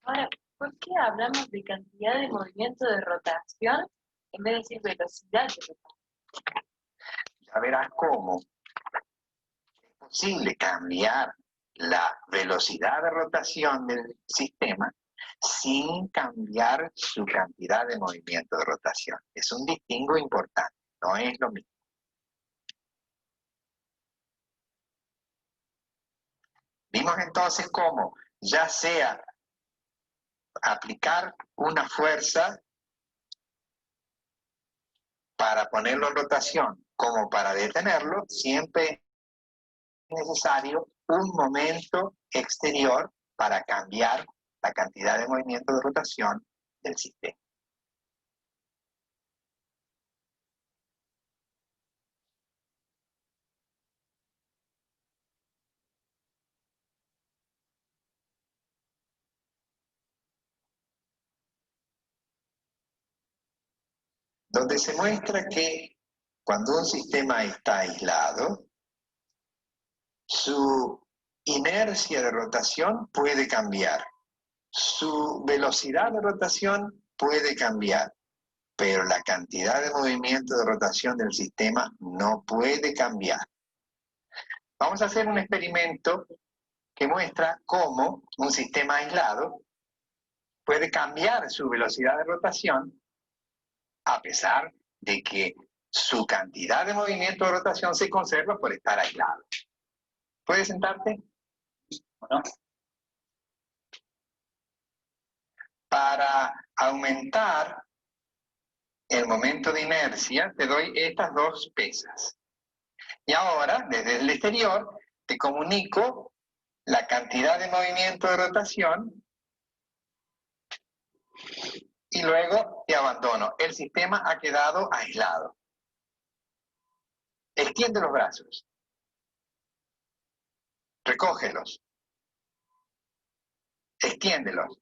Ahora, ¿por qué hablamos de cantidad de movimiento de rotación en vez de decir velocidad de rotación? Ya verás cómo es posible cambiar la velocidad de rotación del sistema sin cambiar su cantidad de movimiento de rotación. Es un distingo importante, no es lo mismo. Vimos entonces cómo, ya sea aplicar una fuerza para ponerlo en rotación como para detenerlo, siempre es necesario un momento exterior para cambiar la cantidad de movimiento de rotación del sistema. Donde se muestra que cuando un sistema está aislado, su inercia de rotación puede cambiar, su velocidad de rotación puede cambiar, pero la cantidad de movimiento de rotación del sistema no puede cambiar. Vamos a hacer un experimento que muestra cómo un sistema aislado puede cambiar su velocidad de rotación a pesar de que su cantidad de movimiento de rotación se conserva por estar aislado. ¿Puedes sentarte? Bueno. Para aumentar el momento de inercia, te doy estas dos pesas. Y ahora, desde el exterior, te comunico la cantidad de movimiento de rotación y luego te abandono. El sistema ha quedado aislado. Extiende los brazos. Recógelos. Extiéndelos.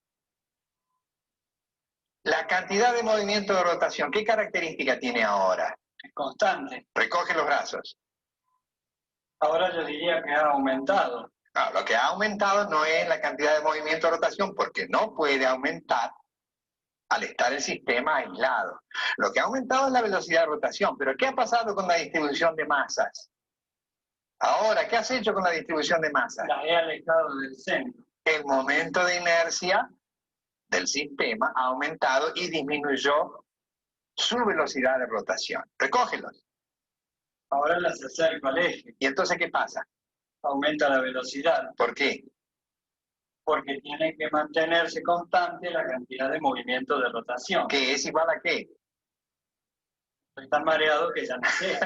La cantidad de movimiento de rotación, ¿qué característica tiene ahora? Es constante. Recoge los brazos. Ahora yo diría que ha aumentado. No, lo que ha aumentado no es la cantidad de movimiento de rotación, porque no puede aumentar al estar el sistema aislado. Lo que ha aumentado es la velocidad de rotación. Pero ¿qué ha pasado con la distribución de masas? Ahora, ¿qué has hecho con la distribución de masas? La he alejado del centro. El momento de inercia del sistema ha aumentado y disminuyó su velocidad de rotación. Recógelos. Ahora las acerco al eje. ¿Y entonces qué pasa? Aumenta la velocidad. ¿Por qué? Porque tiene que mantenerse constante la cantidad de movimiento de rotación. ¿Qué es igual a qué? Estoy tan mareado que ya no sé.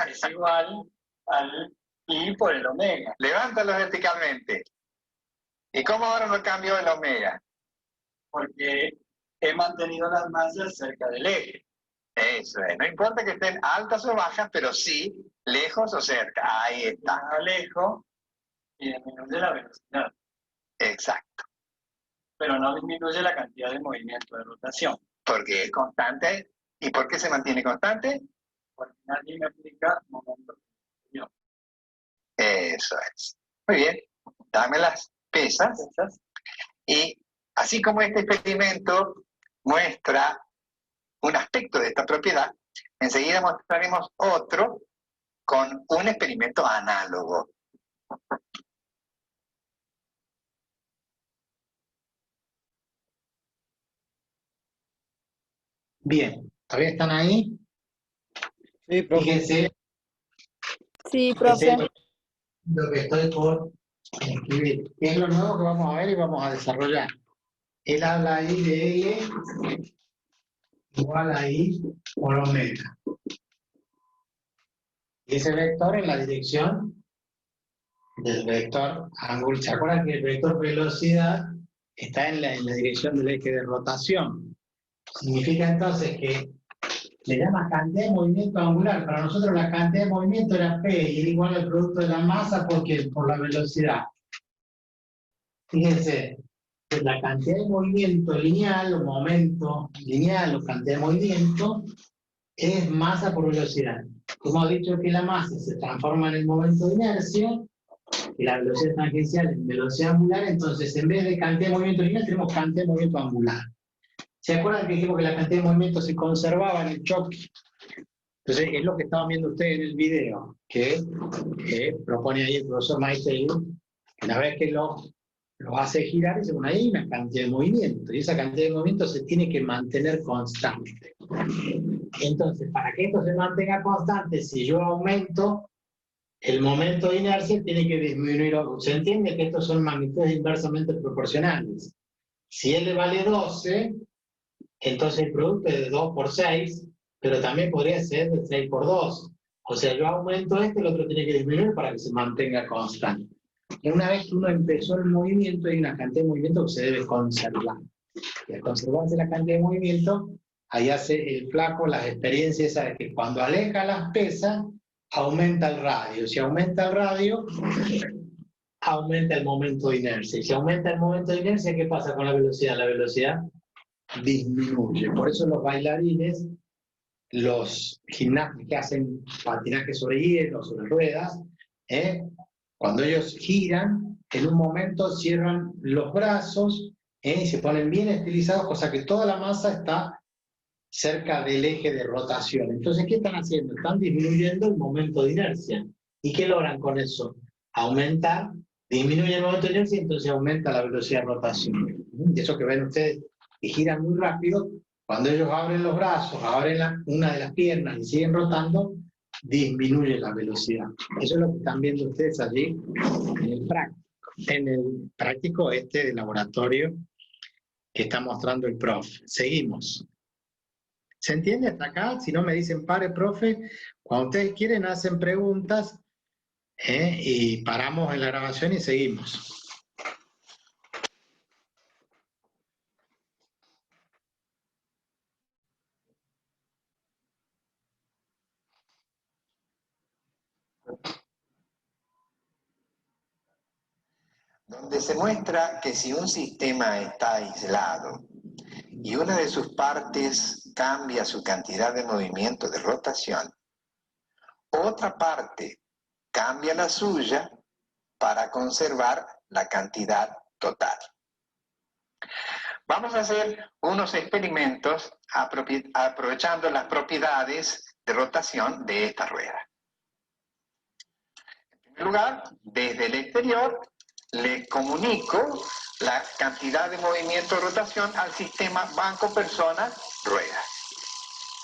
Es igual al I por el omega. Levántalo verticalmente. ¿Y cómo ahora no cambió el omega? Porque he mantenido las masas cerca del eje. Eso es. No importa que estén altas o bajas, pero sí lejos o cerca. Ahí está. Más alejo y disminuye la velocidad. Exacto. Pero no disminuye la cantidad de movimiento de rotación. Porque es constante. ¿Y por qué se mantiene constante? Porque nadie me aplica momento. Eso es. Muy bien. Dame las pesas. Y así como este experimento muestra un aspecto de esta propiedad, enseguida mostraremos otro con un experimento análogo. Bien, ¿todavía están ahí? Sí, profe. Fíjense, Sí, profe. lo que estoy por escribir. ¿Qué es lo nuevo que vamos a ver y vamos a desarrollar? Él habla ahí de L igual a I por omega. Y ese vector en la dirección del vector ángulo. ¿Se acuerdan que el vector velocidad está en la dirección del eje de rotación? Significa entonces que le llama cantidad de movimiento angular. Para nosotros la cantidad de movimiento era P y era igual al producto de la masa porque por la velocidad. Fíjense, que la cantidad de movimiento lineal o momento lineal o cantidad de movimiento es masa por velocidad. Hemos dicho que la masa se transforma en el momento de inercia y la velocidad tangencial en velocidad angular, entonces en vez de cantidad de movimiento lineal tenemos cantidad de movimiento angular. ¿Se acuerdan que dijimos que la cantidad de movimiento se conservaba en el choque? Entonces es lo que estaban viendo ustedes en el video, que propone ahí el profesor Maestri, una vez que lo hace girar, dice, bueno, ahí hay una cantidad de movimiento, y esa cantidad de movimiento se tiene que mantener constante. Entonces, para que esto se mantenga constante, si yo aumento el momento de inercia, tiene que disminuir. Se entiende que estos son magnitudes inversamente proporcionales. Si L vale 12, entonces el producto es de 2 por 6, pero también podría ser de 6 por 2. O sea, yo aumento este, el otro tiene que disminuir para que se mantenga constante. Y una vez que uno empezó el movimiento, hay una cantidad de movimiento que se debe conservar. Y al conservarse la cantidad de movimiento, ahí hace el flaco las experiencias de que cuando aleja las pesas, aumenta el radio. Si aumenta el radio, aumenta el momento de inercia. Y si aumenta el momento de inercia, ¿qué pasa con la velocidad? La velocidad disminuye. Por eso los bailarines, los gimnastas que hacen patinaje sobre hielo, sobre ruedas, cuando ellos giran, en un momento cierran los brazos y se ponen bien estilizados, cosa que toda la masa está cerca del eje de rotación. Entonces, ¿qué están haciendo? Están disminuyendo el momento de inercia. ¿Y qué logran con eso? Aumentar, disminuye el momento de inercia y entonces aumenta la velocidad de rotación. Y eso que ven ustedes, que giran muy rápido, cuando ellos abren los brazos, abren una de las piernas y siguen rotando, disminuye la velocidad. Eso es lo que están viendo ustedes allí en el práctico de laboratorio que está mostrando el profe. Seguimos. ¿Se entiende hasta acá? Si no me dicen pare, profe. Cuando ustedes quieren hacen preguntas y paramos en la grabación y seguimos. Donde se muestra que si un sistema está aislado y una de sus partes cambia su cantidad de movimiento de rotación, otra parte cambia la suya para conservar la cantidad total. Vamos a hacer unos experimentos aprovechando las propiedades de rotación de esta rueda. En primer lugar, desde el exterior, le comunico la cantidad de movimiento de rotación al sistema banco-persona-rueda.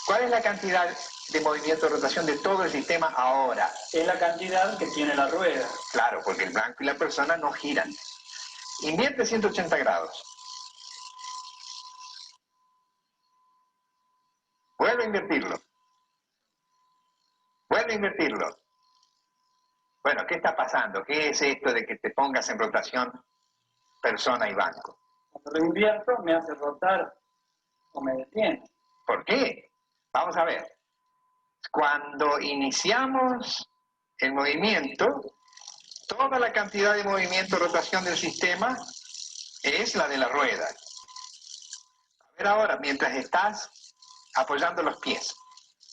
¿Cuál es la cantidad de movimiento de rotación de todo el sistema ahora? Es la cantidad que tiene la rueda. Claro, porque el banco y la persona no giran. Invierte 180 grados. Vuelve a invertirlo. Vuelve a invertirlo. Bueno, ¿qué está pasando? ¿Qué es esto de que te pongas en rotación persona y banco? Cuando lo invierto me hace rotar o me detiene. ¿Por qué? Vamos a ver. Cuando iniciamos el movimiento, toda la cantidad de movimiento de rotación del sistema es la de la rueda. A ver ahora, mientras estás apoyando los pies.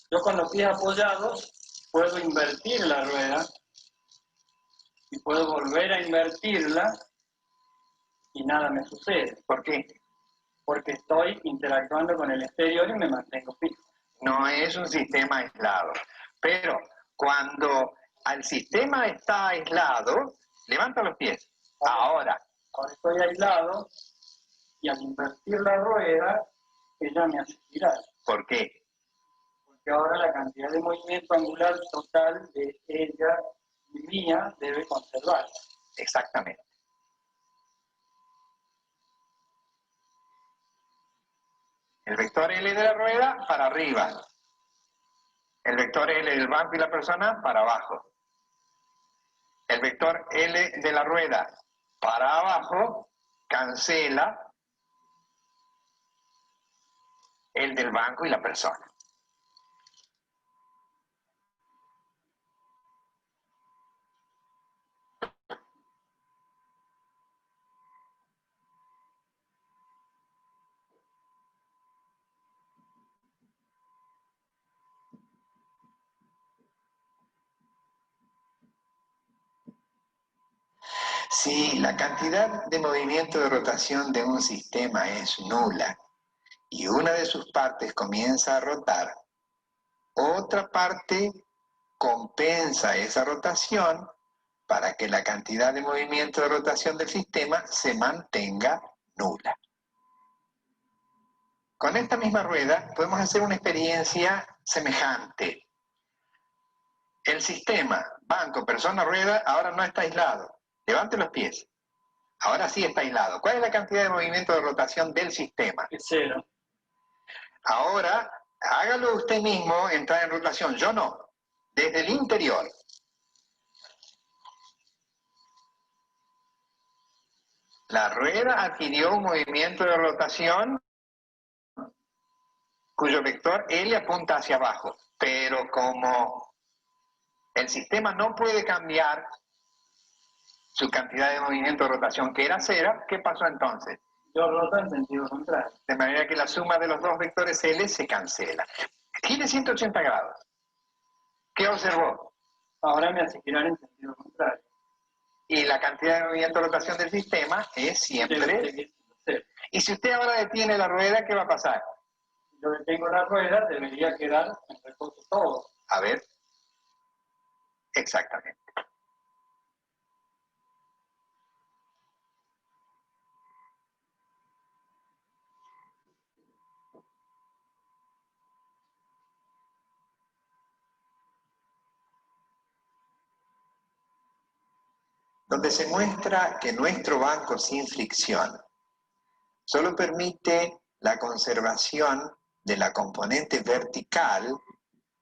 Yo con los pies apoyados puedo invertir la rueda y puedo volver a invertirla y nada me sucede. ¿Por qué? Porque estoy interactuando con el exterior y me mantengo fijo. No es un sistema aislado. Pero cuando el sistema está aislado, levanta los pies. Ahora estoy aislado y al invertir la rueda, ella me hace girar. ¿Por qué? Porque ahora la cantidad de movimiento angular total de ella y mía debe conservarse. Exactamente. El vector L de la rueda para arriba. El vector L del banco y la persona para abajo. El vector L de la rueda para abajo cancela el del banco y la persona. Si la cantidad de movimiento de rotación de un sistema es nula y una de sus partes comienza a rotar, otra parte compensa esa rotación para que la cantidad de movimiento de rotación del sistema se mantenga nula. Con esta misma rueda podemos hacer una experiencia semejante. El sistema banco, persona, rueda ahora no está aislado. Levante los pies. Ahora sí está aislado. ¿Cuál es la cantidad de movimiento de rotación del sistema? Es cero. Ahora, hágalo usted mismo, entrar en rotación. Yo no. Desde el interior. La rueda adquirió un movimiento de rotación cuyo vector L apunta hacia abajo. Pero como el sistema no puede cambiar su cantidad de movimiento de rotación, que era cero, ¿qué pasó entonces? Yo roto en sentido contrario. De manera que la suma de los dos vectores L se cancela. Gire 180 grados. ¿Qué observó? Ahora me hace girar en sentido contrario. Y la cantidad de movimiento de rotación del sistema es siempre... Debe seguir siendo cero. Y si usted ahora detiene la rueda, ¿qué va a pasar? yo detengo la rueda, debería quedar en reposo todo. A ver. Exactamente. Donde se muestra que nuestro banco sin fricción solo permite la conservación de la componente vertical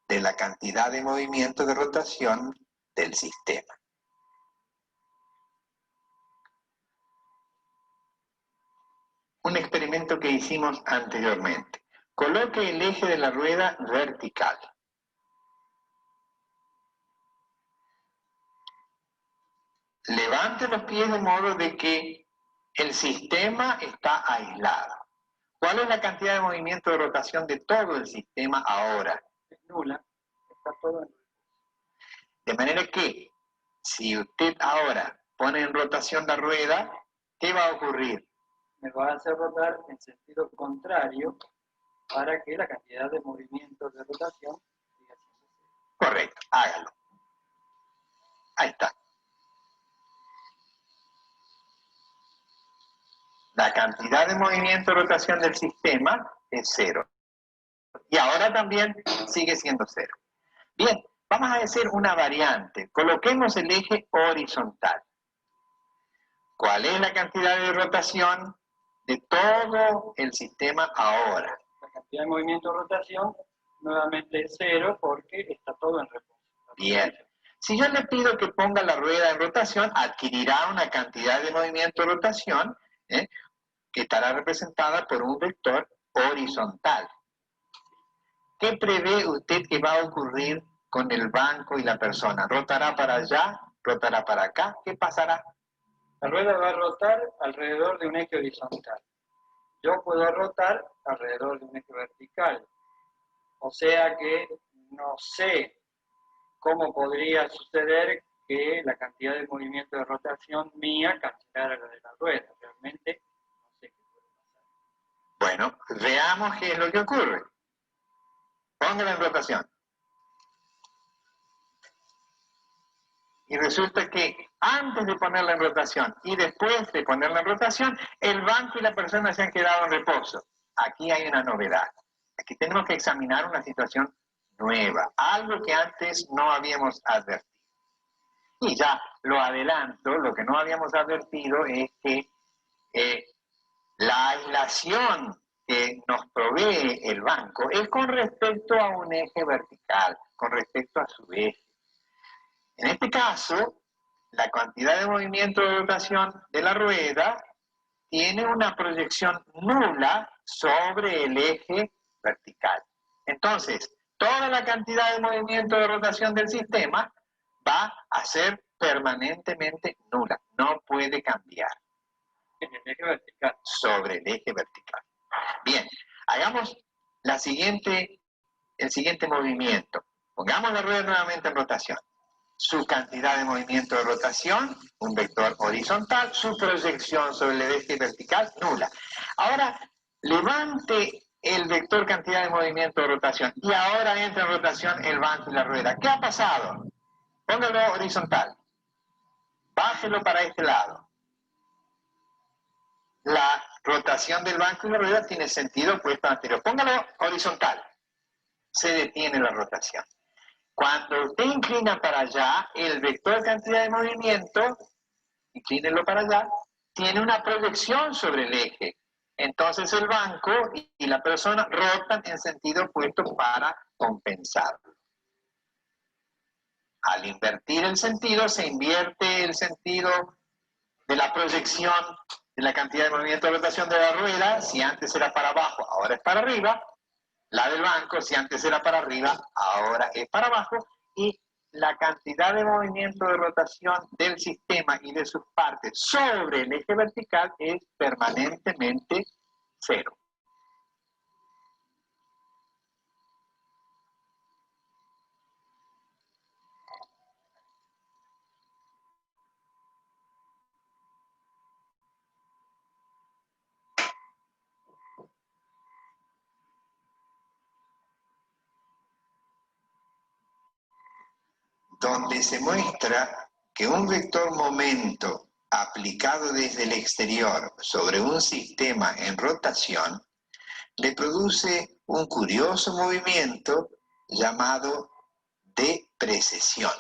de la cantidad de movimiento de rotación del sistema. Un experimento que hicimos anteriormente. Coloque el eje de la rueda vertical. Levante los pies de modo de que el sistema está aislado. ¿Cuál es la cantidad de movimiento de rotación de todo el sistema ahora? Es nula, está todo en De manera que, si usted ahora pone en rotación la rueda, ¿qué va a ocurrir? me va a hacer rotar en sentido contrario para que la cantidad de movimientos de rotación siga siendo cero. Correcto, hágalo. Ahí está. La cantidad de movimiento de rotación del sistema es cero. Y ahora también sigue siendo cero. Bien, vamos a hacer una variante. Coloquemos el eje horizontal. ¿Cuál es la cantidad de rotación de todo el sistema ahora? La cantidad de movimiento de rotación nuevamente es cero porque está todo en reposo. Bien. Si yo le pido que ponga la rueda en rotación, adquirirá una cantidad de movimiento de rotación que estará representada por un vector horizontal. ¿Qué prevé usted que va a ocurrir con el banco y la persona? ¿Rotará para allá? ¿Rotará para acá? ¿Qué pasará? La rueda va a rotar alrededor de un eje horizontal. Yo puedo rotar alrededor de un eje vertical. O sea que no sé cómo podría suceder que la cantidad de movimiento de rotación mía cancelara la de la rueda. Realmente no sé qué puede pasar. Bueno, veamos qué es lo que ocurre. Póngala en rotación. Y resulta que antes de ponerla en rotación y después de ponerla en rotación, el banco y la persona se han quedado en reposo. Aquí hay una novedad. Aquí tenemos que examinar una situación nueva, algo que antes no habíamos advertido. Y ya lo adelanto, lo que no habíamos advertido es que la aislación que nos provee el banco es con respecto a un eje vertical, con respecto a su eje. En este caso, la cantidad de movimiento de rotación de la rueda tiene una proyección nula sobre el eje vertical. Entonces, toda la cantidad de movimiento de rotación del sistema va a ser permanentemente nula, no puede cambiar En el eje vertical. sobre el eje vertical. Bien, hagamos el siguiente movimiento. Pongamos la rueda nuevamente en rotación. Su cantidad de movimiento de rotación, un vector horizontal, su proyección sobre el eje vertical, nula. Ahora, levante el vector cantidad de movimiento de rotación y ahora entra en rotación el banco y la rueda. ¿Qué ha pasado? Póngalo horizontal. Bájelo para este lado. La rotación del banco y la rueda tiene sentido opuesto al anterior. Póngalo horizontal. Se detiene la rotación. Cuando usted inclina para allá, el vector cantidad de movimiento, inclínelo para allá, tiene una proyección sobre el eje. Entonces el banco y la persona rotan en sentido opuesto para compensarlo. Al invertir el sentido, se invierte el sentido de la proyección de la cantidad de movimiento de rotación de la rueda. Si antes era para abajo, ahora es para arriba. La del banco, si antes era para arriba, ahora es para abajo, y la cantidad de movimiento de rotación del sistema y de sus partes sobre el eje vertical es permanentemente cero. donde se muestra que un vector momento aplicado desde el exterior sobre un sistema en rotación le produce un curioso movimiento llamado deprecesión.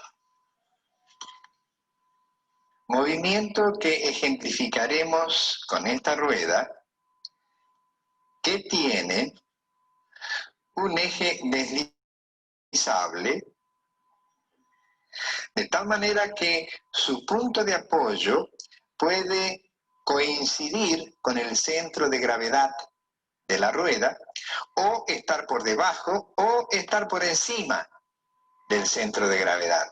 Movimiento que ejemplificaremos con esta rueda, que tiene un eje deslizable, de tal manera que su punto de apoyo puede coincidir con el centro de gravedad de la rueda, o estar por debajo, o estar por encima del centro de gravedad.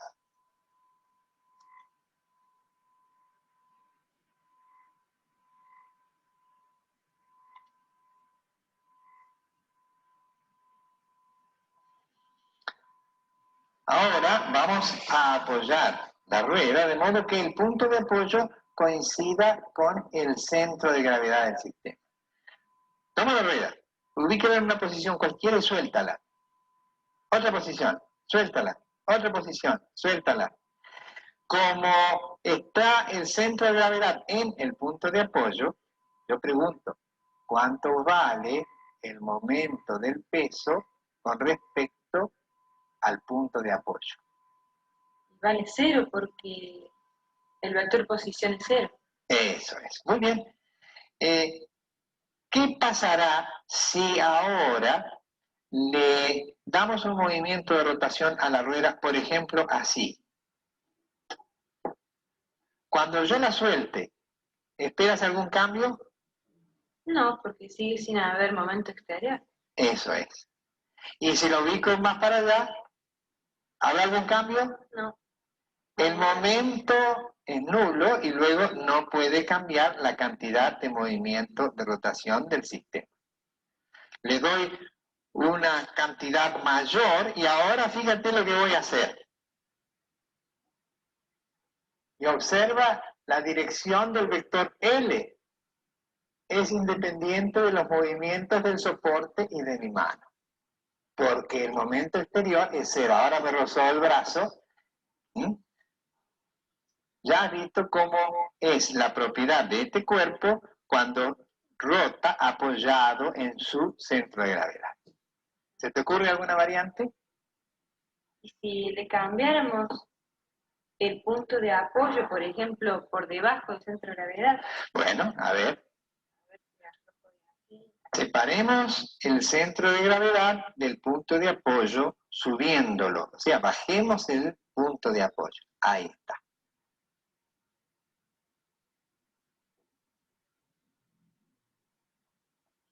Ahora vamos a apoyar la rueda de modo que el punto de apoyo coincida con el centro de gravedad del sistema. Toma la rueda, ubíquela en una posición cualquiera y suéltala. Otra posición, suéltala. Otra posición, suéltala. Como está el centro de gravedad en el punto de apoyo, yo pregunto, ¿cuánto vale el momento del peso con respecto al punto de apoyo? Vale 0 porque el vector posición es 0. Eso es. Muy bien. ¿Qué pasará si ahora le damos un movimiento de rotación a la rueda, por ejemplo, así? Cuando yo la suelte, ¿esperas algún cambio? No, porque sigue sin haber momento exterior. Eso es. ¿Y si lo ubico más para allá, habrá algún cambio? No. El momento es nulo y luego no puede cambiar la cantidad de movimiento de rotación del sistema. Le doy una cantidad mayor y ahora fíjate lo que voy a hacer. Y observa la dirección del vector L. Es independiente de los movimientos del soporte y de mi mano. Porque el momento exterior es 0. Ahora me rozó el brazo. Ya has visto cómo es la propiedad de este cuerpo cuando rota apoyado en su centro de gravedad. ¿Se te ocurre alguna variante? Y si le cambiáramos el punto de apoyo, por ejemplo, por debajo del centro de gravedad. Bueno, a ver. Separemos el centro de gravedad del punto de apoyo subiéndolo. O sea, bajemos el punto de apoyo. Ahí está.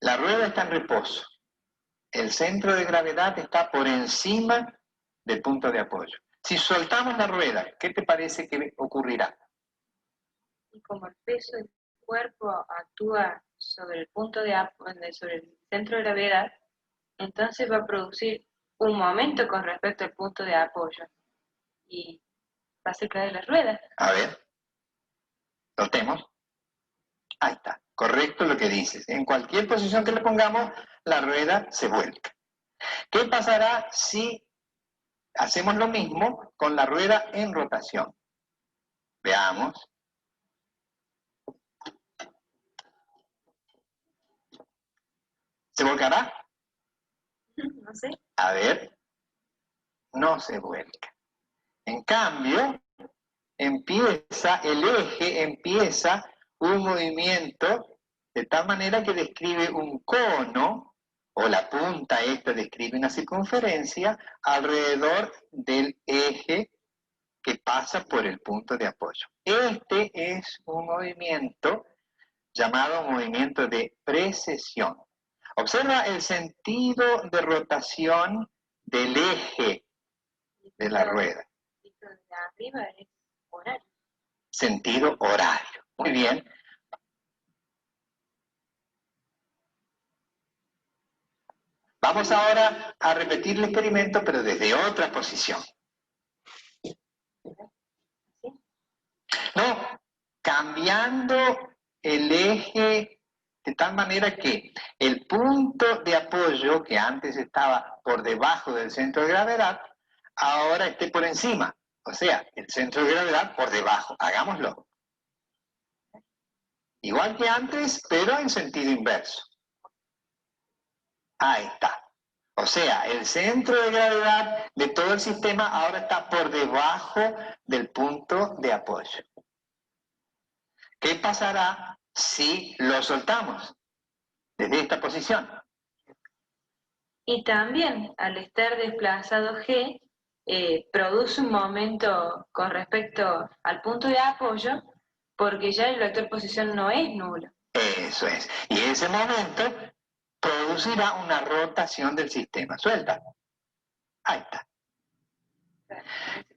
La rueda está en reposo. El centro de gravedad está por encima del punto de apoyo. Si soltamos la rueda, ¿qué te parece que ocurrirá? Y como el peso del cuerpo actúa sobre el punto de sobre el centro de gravedad, entonces va a producir un momento con respecto al punto de apoyo. Y va a hacer caer la rueda. A ver. Soltemos. Ahí está. Correcto lo que dices. En cualquier posición que le pongamos, la rueda se vuelca. ¿Qué pasará si hacemos lo mismo con la rueda en rotación? Veamos. ¿Se volcará? No sé. A ver. No se vuelca. En cambio, el eje empieza un movimiento de tal manera que describe un cono, o la punta esta describe una circunferencia alrededor del eje que pasa por el punto de apoyo. Este es un movimiento llamado movimiento de precesión. Observa el sentido de rotación del eje de la rueda. Esto de arriba es horario. Sentido horario. Muy bien. Vamos ahora a repetir el experimento, pero desde otra posición. No, cambiando el eje de tal manera que el punto de apoyo que antes estaba por debajo del centro de gravedad, ahora esté por encima. O sea, el centro de gravedad por debajo. Hagámoslo. Igual que antes, pero en sentido inverso. Ahí está. O sea, el centro de gravedad de todo el sistema ahora está por debajo del punto de apoyo. ¿Qué pasará si lo soltamos desde esta posición? Y también, al estar desplazado G, produce un momento con respecto al punto de apoyo, porque ya el vector posición no es nulo. Eso es. Y ese momento producirá una rotación del sistema. Suelta. Ahí está.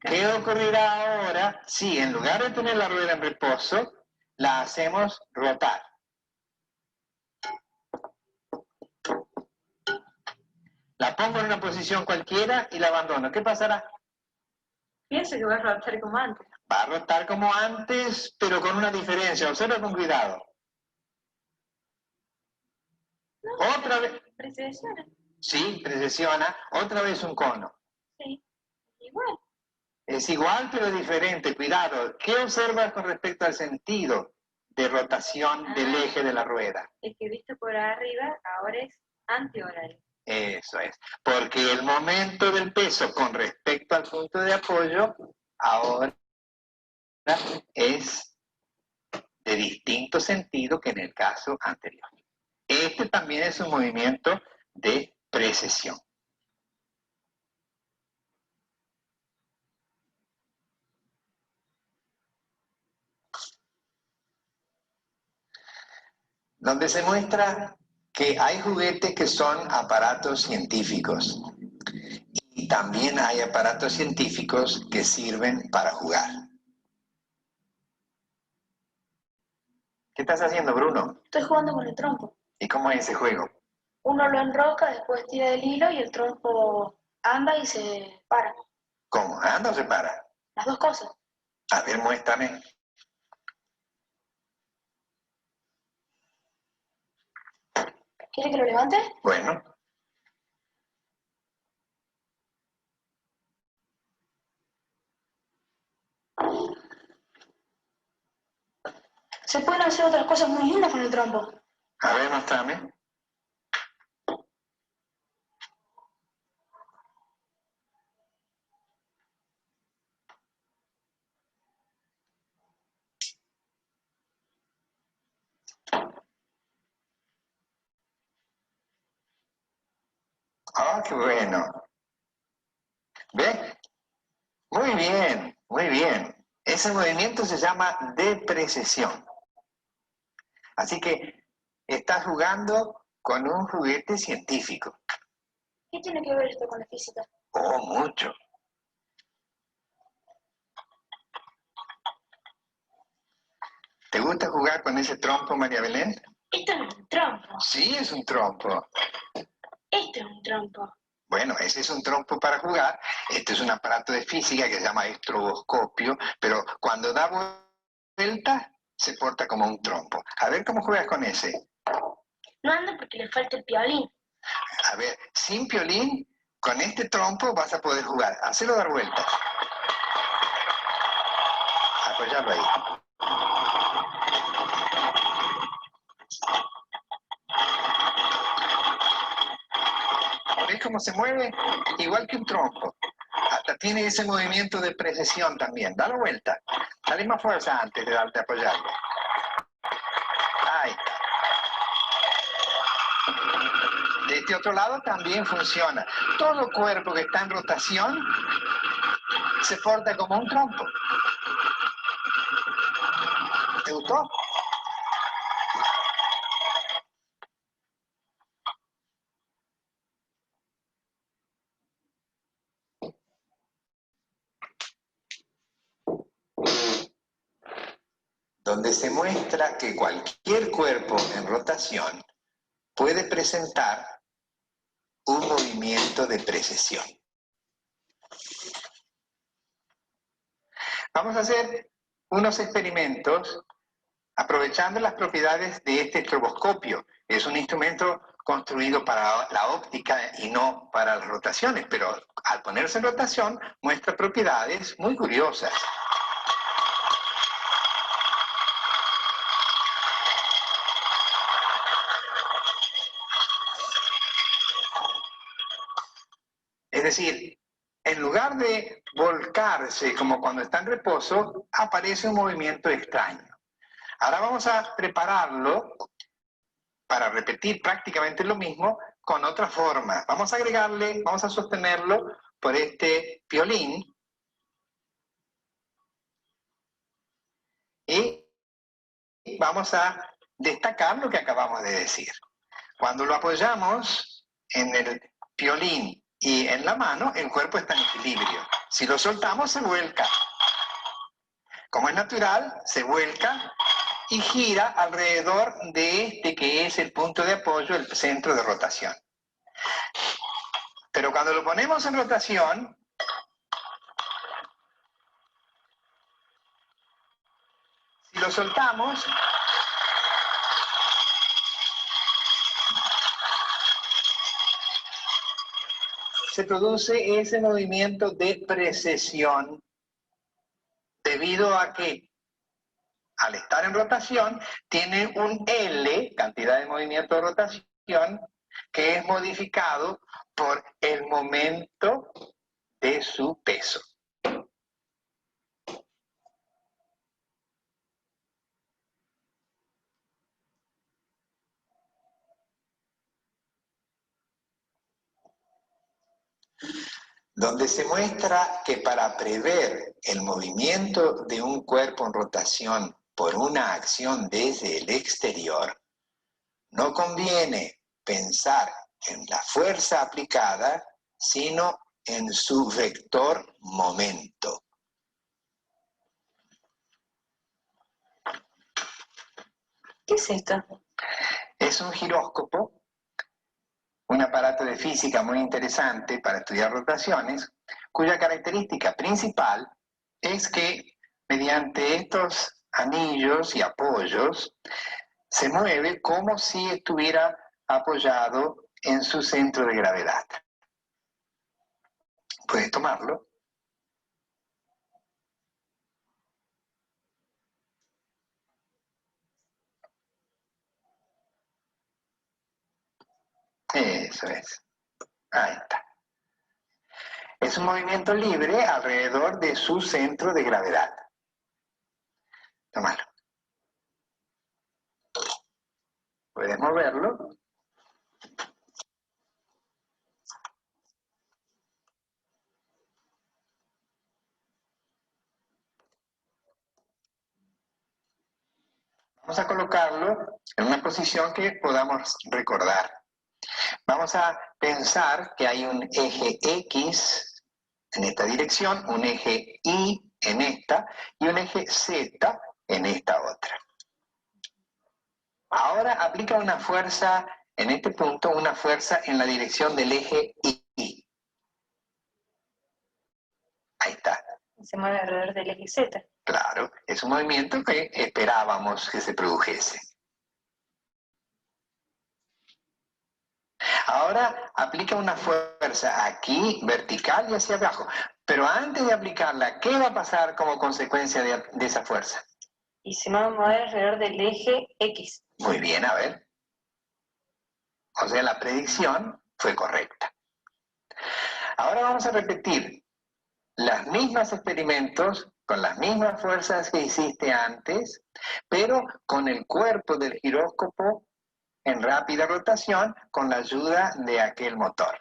¿Qué ocurrirá ahora si en lugar de tener la rueda en reposo, la hacemos rotar? La pongo en una posición cualquiera y la abandono. ¿Qué pasará? Pienso que va a rotar como antes. Va a rotar como antes, pero con una diferencia. Observa con cuidado. Otra vez. Precesiona. Sí, precesiona. Otra vez un cono. Sí, igual. Es igual, pero diferente. Cuidado. ¿Qué observas con respecto al sentido de rotación del eje de la rueda? Es que visto por arriba, ahora es antihorario. Eso es. Porque el momento del peso con respecto al punto de apoyo ahora es de distinto sentido que en el caso anterior. Este también es un movimiento de precesión. Donde se muestra que hay juguetes que son aparatos científicos y también hay aparatos científicos que sirven para jugar. ¿Qué estás haciendo, Bruno? Estoy jugando con el trompo. ¿Y cómo es ese juego? Uno lo enrosca, después tira del hilo y el trompo anda y se para. ¿Cómo? ¿Anda o se para? Las dos cosas. A ver, muéstrame. ¿Quiere que lo levante? Bueno. Se pueden hacer otras cosas muy lindas con el trompo. A ver, muéstrame. Ah, qué bueno. ¿Ves? Muy bien, muy bien. Ese movimiento se llama deprecesión. Así que estás jugando con un juguete científico. ¿Qué tiene que ver esto con la física? Oh, mucho. ¿Te gusta jugar con ese trompo, María Belén? Esto no es un trompo. Sí, es un trompo. Esto es un trompo. Bueno, ese es un trompo para jugar. Este es un aparato de física que se llama estroboscopio, pero cuando da vuelta se porta como un trompo. A ver cómo juegas con ese. No anda porque le falta el piolín. A ver, sin piolín, con este trompo vas a poder jugar. Hacelo dar vueltas. Apoyarlo ahí. ¿Ves cómo se mueve? Igual que un trompo. Hasta tiene ese movimiento de precesión también. Dale vuelta. Dale más fuerza antes de darte a apoyarlo. Ahí está. De este otro lado también funciona. Todo cuerpo que está en rotación se porta como un trompo. ¿Te gustó? Donde se muestra que cualquier cuerpo en rotación puede presentar un movimiento de precesión. Vamos a hacer unos experimentos aprovechando las propiedades de este estroboscopio. Es un instrumento construido para la óptica y no para las rotaciones, pero al ponerse en rotación muestra propiedades muy curiosas. Es decir, en lugar de volcarse como cuando está en reposo, aparece un movimiento extraño. Ahora vamos a prepararlo para repetir prácticamente lo mismo con otra forma. Vamos a agregarle, vamos a sostenerlo por este piolín y vamos a destacar lo que acabamos de decir. Cuando lo apoyamos en el piolín y en la mano, el cuerpo está en equilibrio. Si lo soltamos, se vuelca. Como es natural, se vuelca y gira alrededor de este que es el punto de apoyo, el centro de rotación. Pero cuando lo ponemos en rotación, si lo soltamos, se produce ese movimiento de precesión debido a que al estar en rotación tiene un L, cantidad de movimiento de rotación, que es modificado por el momento de su peso. Donde se muestra que para prever el movimiento de un cuerpo en rotación por una acción desde el exterior, no conviene pensar en la fuerza aplicada, sino en su vector momento. ¿Qué es esto? Es un giróscopo, un aparato de física muy interesante para estudiar rotaciones, cuya característica principal es que mediante estos anillos y apoyos se mueve como si estuviera apoyado en su centro de gravedad. ¿Puedes tomarlo? Eso es. Ahí está. Es un movimiento libre alrededor de su centro de gravedad. Tómalo. Puedes moverlo. Vamos a colocarlo en una posición que podamos recordar. Vamos a pensar que hay un eje X en esta dirección, un eje Y en esta y un eje Z en esta otra. Ahora aplica una fuerza, en este punto, una fuerza en la dirección del eje Y. Ahí está. Se mueve alrededor del eje Z. Claro, es un movimiento que esperábamos que se produjese. Ahora aplica una fuerza aquí, vertical y hacia abajo. Pero antes de aplicarla, ¿qué va a pasar como consecuencia de esa fuerza? Y se va a mover alrededor del eje X. Muy bien, a ver. O sea, la predicción fue correcta. Ahora vamos a repetir los mismos experimentos con las mismas fuerzas que hiciste antes, pero con el cuerpo del giróscopo en rápida rotación con la ayuda de aquel motor.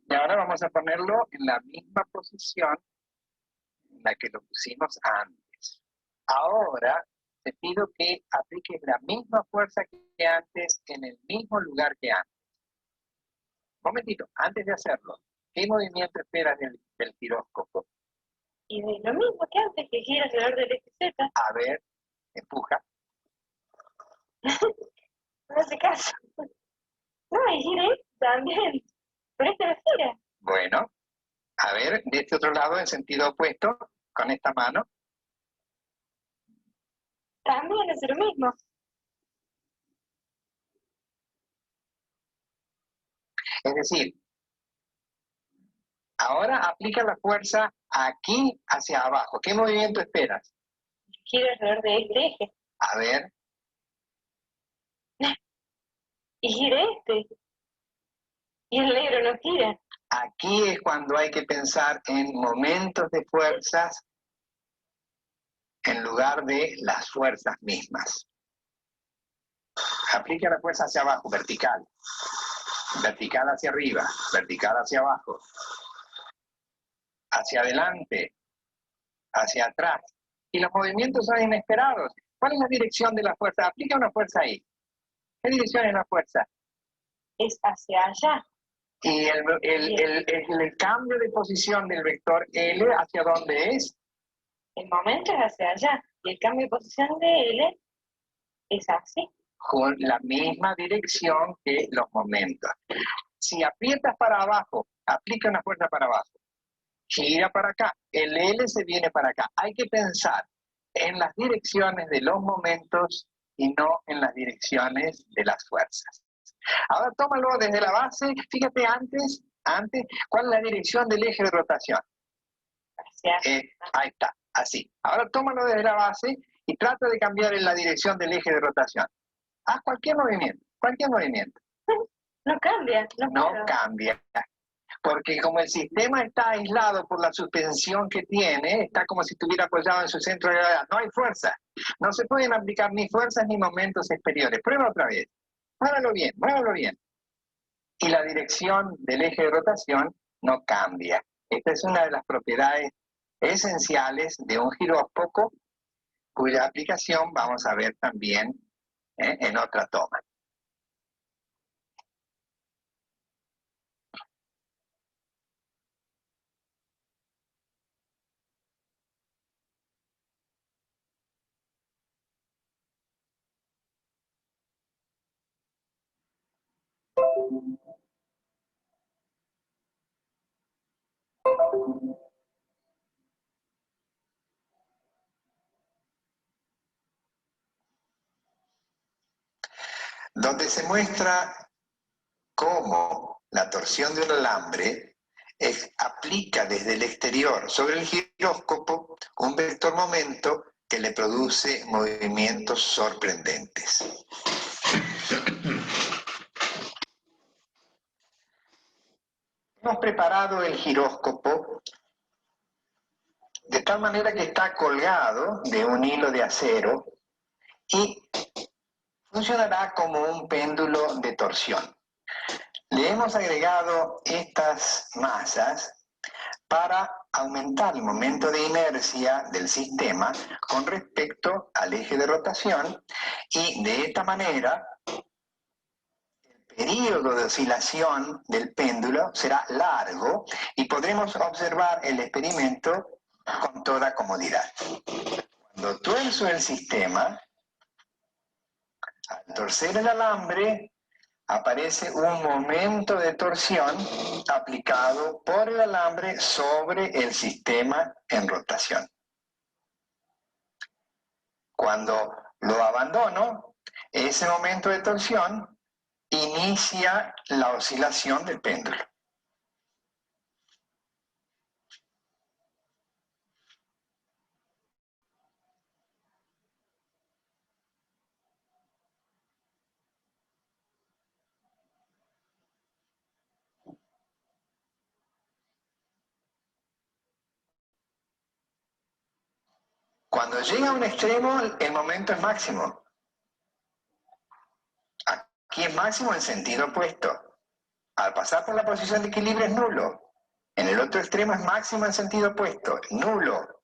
Y ahora vamos a ponerlo en la misma posición en la que lo pusimos antes. Ahora te pido que apliques la misma fuerza que antes en el mismo lugar que antes. Un momentito, antes de hacerlo, ¿qué movimiento esperas del giróscopo? Y de lo mismo que antes, que gira alrededor del eje Z. A ver, empuja. No hace caso. No, y gira también. Pero este no gira. Bueno, a ver, de este otro lado, en sentido opuesto, con esta mano. También hace lo mismo. Es decir, ahora aplica la fuerza aquí hacia abajo. ¿Qué movimiento esperas? Gira alrededor de este eje. A ver, Y gira este. Y el negro no gira. aquí es cuando hay que pensar en momentos de fuerzas en lugar de las fuerzas mismas. Aplica la fuerza hacia abajo, vertical. Vertical hacia arriba, vertical hacia abajo. Hacia adelante, hacia atrás. Y los movimientos son inesperados. ¿Cuál es la dirección de la fuerza? Aplica una fuerza ahí. ¿Qué dirección es la fuerza? Es hacia allá. Y el cambio de posición del vector L, ¿hacia dónde es? El momento es hacia allá. Y el cambio de posición de L es así. Con la misma dirección que los momentos. Si aprietas para abajo, aplica una fuerza para abajo. Gira para acá. El L se viene para acá. Hay que pensar en las direcciones de los momentos y no en las direcciones de las fuerzas. Ahora tómalo desde la base. Fíjate antes, ¿cuál es la dirección del eje de rotación? Ahí está, así. Ahora tómalo desde la base y trata de cambiar en la dirección del eje de rotación. Haz cualquier movimiento, cualquier movimiento. No cambia. No cambia. Porque como el sistema está aislado por la suspensión que tiene, está como si estuviera apoyado en su centro de gravedad. No hay fuerza. No se pueden aplicar ni fuerzas ni momentos exteriores. Prueba otra vez. Muévalo bien, muévalo bien. Y la dirección del eje de rotación no cambia. Esta es una de las propiedades esenciales de un giróscopo, cuya aplicación vamos a ver también en otra toma. Donde se muestra cómo la torsión de un alambre aplica desde el exterior sobre el giróscopo un vector momento que le produce movimientos sorprendentes. Hemos preparado el giróscopo de tal manera que está colgado de un hilo de acero y funcionará como un péndulo de torsión. Le hemos agregado estas masas para aumentar el momento de inercia del sistema con respecto al eje de rotación y de esta manera el periodo de oscilación del péndulo será largo y podremos observar el experimento con toda comodidad. Cuando tuerzo el sistema, al torcer el alambre, aparece un momento de torsión aplicado por el alambre sobre el sistema en rotación. Cuando lo abandono, ese momento de torsión inicia la oscilación del péndulo. Cuando llega a un extremo, el momento es máximo. Aquí es máximo en sentido opuesto. Al pasar por la posición de equilibrio es nulo. En el otro extremo es máximo en sentido opuesto, nulo.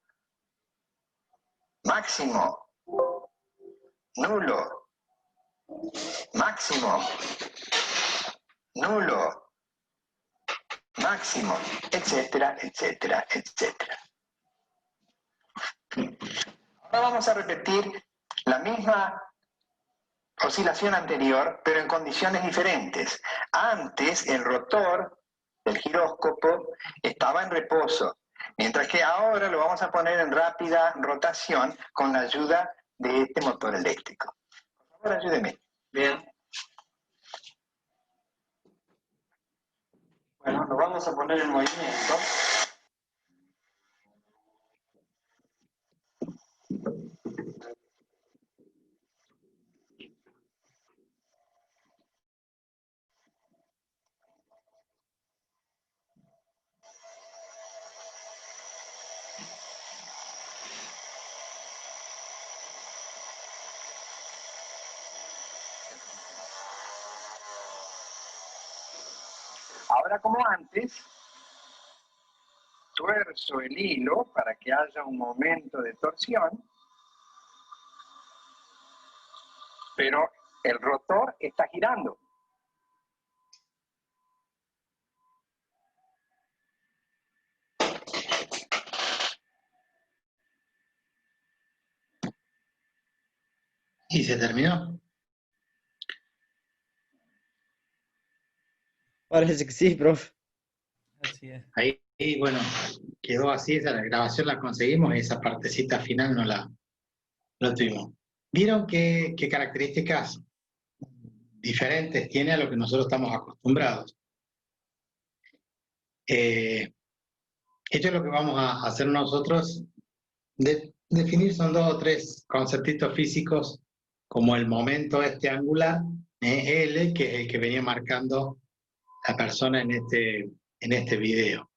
Máximo. nulo, máximo, nulo, máximo, etcétera, etcétera, etcétera. Ahora vamos a repetir la misma oscilación anterior, pero en condiciones diferentes. Antes, el rotor del giróscopo estaba en reposo, mientras que ahora lo vamos a poner en rápida rotación con la ayuda de este motor eléctrico. Por favor, ayúdeme. Bien. Bueno, lo vamos a poner en movimiento. Ahora, como antes, tuerzo el hilo para que haya un momento de torsión, pero el rotor está girando. ¿Y se terminó? Parece que sí, profe. Así es. Ahí, bueno, quedó así, esa la grabación la conseguimos, esa partecita final no la tuvimos. ¿Vieron qué características diferentes tiene a lo que nosotros estamos acostumbrados? Esto es lo que vamos a hacer nosotros. Definir son 2 o 3 conceptitos físicos, como el momento angular, L, que es el que venía marcando la persona en este video.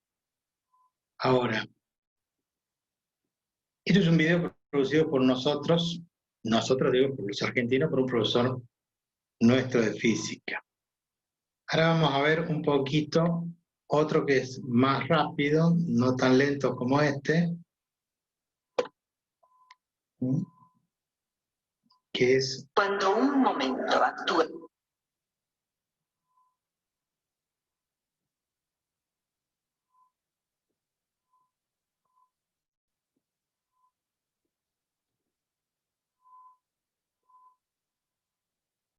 Ahora, esto es un video producido por nosotros digo por los argentinos, por un profesor nuestro de física. Ahora vamos a ver un poquito otro que es más rápido, no tan lento como este, que es cuando un momento actúa.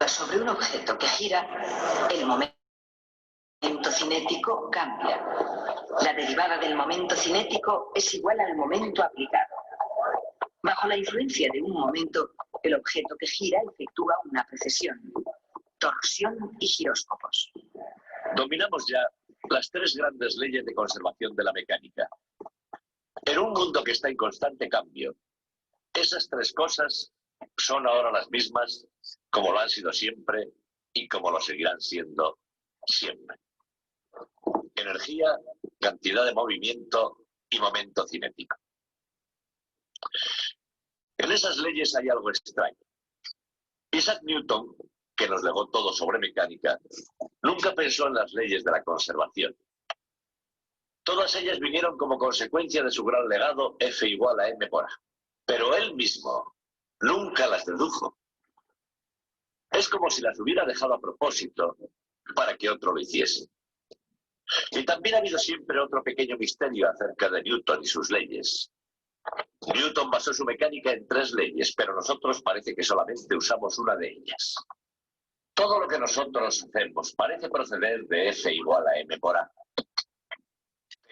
Sobre un objeto que gira, el momento cinético cambia. La derivada del momento cinético es igual al momento aplicado. Bajo la influencia de un momento, el objeto que gira efectúa una precesión, torsión y giróscopos. Dominamos ya las 3 grandes leyes de conservación de la mecánica. En un mundo que está en constante cambio, esas 3 cosas son ahora las mismas como lo han sido siempre y como lo seguirán siendo siempre. Energía, cantidad de movimiento y momento cinético. En esas leyes hay algo extraño. Isaac Newton, que nos legó todo sobre mecánica, nunca pensó en las leyes de la conservación. Todas ellas vinieron como consecuencia de su gran legado F igual a m por a. Pero él mismo nunca las dedujo. Es como si las hubiera dejado a propósito para que otro lo hiciese. Y también ha habido siempre otro pequeño misterio acerca de Newton y sus leyes. Newton basó su mecánica en 3 leyes, pero nosotros parece que solamente usamos una de ellas. Todo lo que nosotros hacemos parece proceder de F igual a m por a.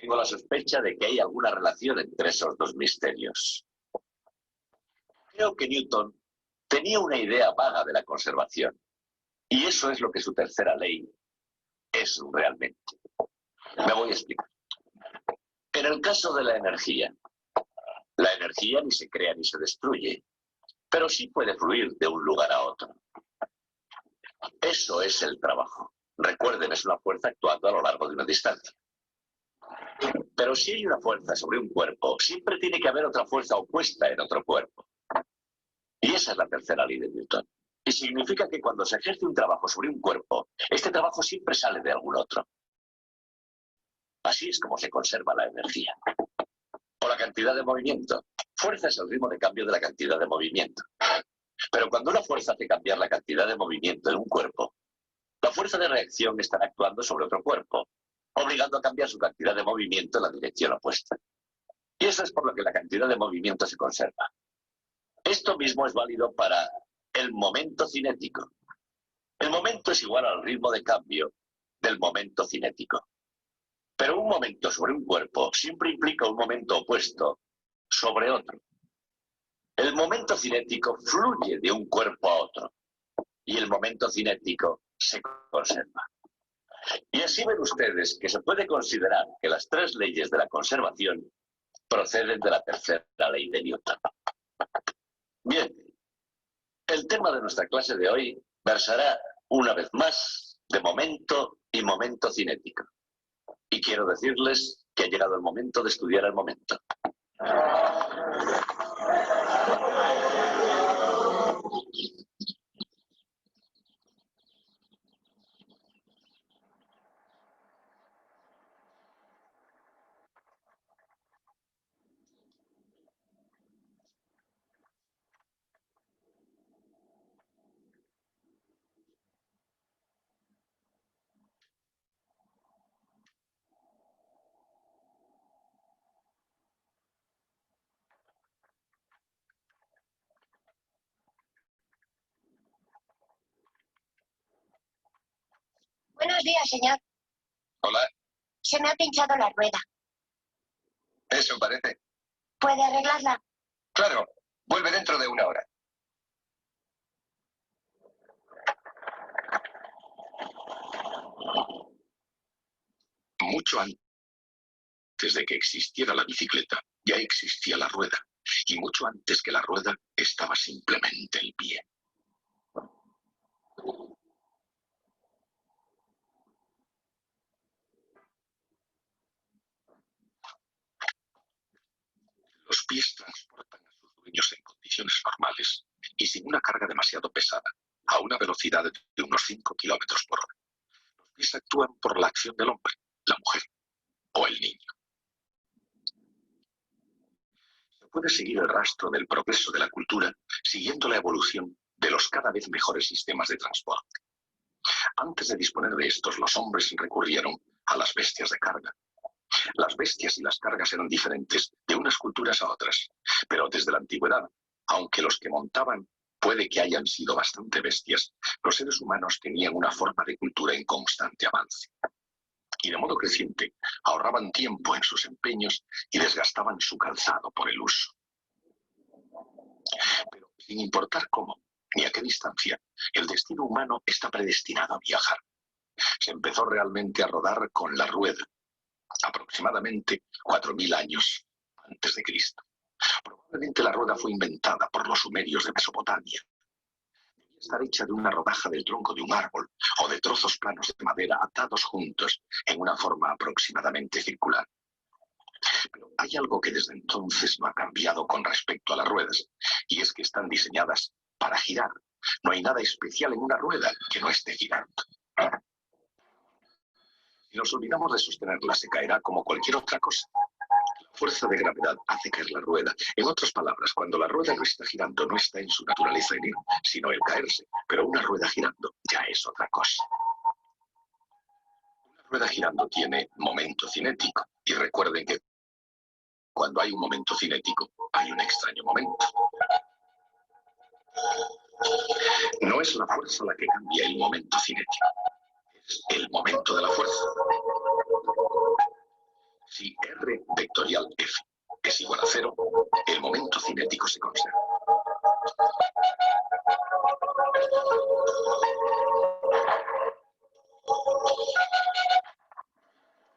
Tengo la sospecha de que hay alguna relación entre esos 2 misterios. Creo que Newton tenía una idea vaga de la conservación, y eso es lo que su tercera ley es realmente. Me voy a explicar. En el caso de la energía ni se crea ni se destruye, pero sí puede fluir de un lugar a otro. Eso es el trabajo. Recuerden, es una fuerza actuando a lo largo de una distancia. Pero si hay una fuerza sobre un cuerpo, siempre tiene que haber otra fuerza opuesta en otro cuerpo. Y esa es la tercera ley de Newton. Y significa que cuando se ejerce un trabajo sobre un cuerpo, este trabajo siempre sale de algún otro. Así es como se conserva la energía. O la cantidad de movimiento. Fuerza es el ritmo de cambio de la cantidad de movimiento. Pero cuando una fuerza hace cambiar la cantidad de movimiento en un cuerpo, la fuerza de reacción estará actuando sobre otro cuerpo, obligando a cambiar su cantidad de movimiento en la dirección opuesta. Y eso es por lo que la cantidad de movimiento se conserva. Esto mismo es válido para el momento cinético. El momento es igual al ritmo de cambio del momento cinético. Pero un momento sobre un cuerpo siempre implica un momento opuesto sobre otro. El momento cinético fluye de un cuerpo a otro y el momento cinético se conserva. Y así ven ustedes que se puede considerar que las tres leyes de la conservación proceden de la tercera ley de Newton. Bien, el tema de nuestra clase de hoy versará una vez más de momento y momento cinético. Y quiero decirles que ha llegado el momento de estudiar el momento. Buenos días, señor. Hola, Se me ha pinchado la rueda. eso parece. ¿Puede arreglarla? Claro, vuelve dentro de una hora. Mucho antes de que existiera la bicicleta, ya existía la rueda. Y mucho antes que la rueda, estaba simplemente el pie. Los pies transportan a sus dueños en condiciones normales y sin una carga demasiado pesada, a una velocidad de unos 5 kilómetros por hora. Los pies actúan por la acción del hombre, la mujer o el niño. Se puede seguir el rastro del progreso de la cultura siguiendo la evolución de los cada vez mejores sistemas de transporte. Antes de disponer de estos, los hombres recurrieron a las bestias de carga. Las bestias y las cargas eran diferentes de unas culturas a otras, pero desde la antigüedad, aunque los que montaban puede que hayan sido bastante bestias, los seres humanos tenían una forma de cultura en constante avance. Y de modo creciente, ahorraban tiempo en sus empeños y desgastaban su calzado por el uso. Pero sin importar cómo ni a qué distancia, el destino humano está predestinado a viajar. Se empezó realmente a rodar con la rueda, aproximadamente 4.000 años antes de Cristo. Probablemente la rueda fue inventada por los sumerios de Mesopotamia. Debía estar hecha de una rodaja del tronco de un árbol o de trozos planos de madera atados juntos en una forma aproximadamente circular. Pero hay algo que desde entonces no ha cambiado con respecto a las ruedas, y es que están diseñadas para girar. No hay nada especial en una rueda que no esté girando. Si nos olvidamos de sostenerla, se caerá como cualquier otra cosa. La fuerza de gravedad hace caer la rueda. En otras palabras, cuando la rueda no está girando, no está en su naturaleza en él, sino el caerse. Pero una rueda girando ya es otra cosa. Una rueda girando tiene momento cinético. Y recuerden que cuando hay un momento cinético, hay un extraño momento. No es la fuerza la que cambia el momento cinético. Es el momento de la fuerza. Si R vectorial F es igual a 0, el momento cinético se conserva.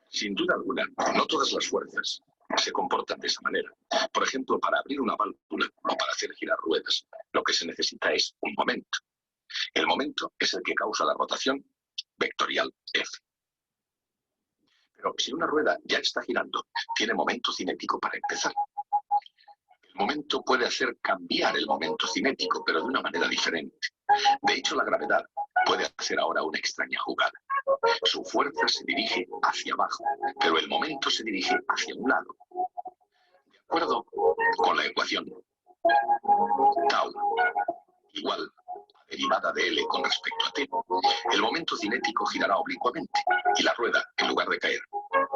Sin duda alguna, no todas las fuerzas se comportan de esa manera. Por ejemplo, para abrir una válvula o para hacer girar ruedas, lo que se necesita es un momento. El momento es el que causa la rotación vectorial F. Pero si una rueda ya está girando, tiene momento cinético para empezar. El momento puede hacer cambiar el momento cinético, pero de una manera diferente. De hecho, la gravedad puede hacer ahora una extraña jugada. Su fuerza se dirige hacia abajo, pero el momento se dirige hacia un lado. De acuerdo con la ecuación, tau igual derivada de L con respecto a t, el momento cinético girará oblicuamente y la rueda, en lugar de caer,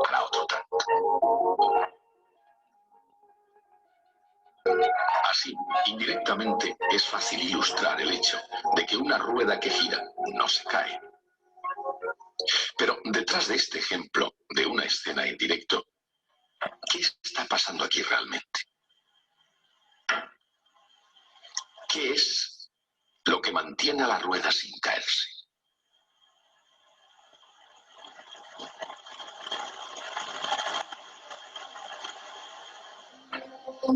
hará otro tanto. Así, indirectamente, es fácil ilustrar el hecho de que una rueda que gira no se cae. Pero detrás de este ejemplo de una escena en directo, ¿qué está pasando aquí realmente? ¿Qué es lo que mantiene a la rueda sin caerse?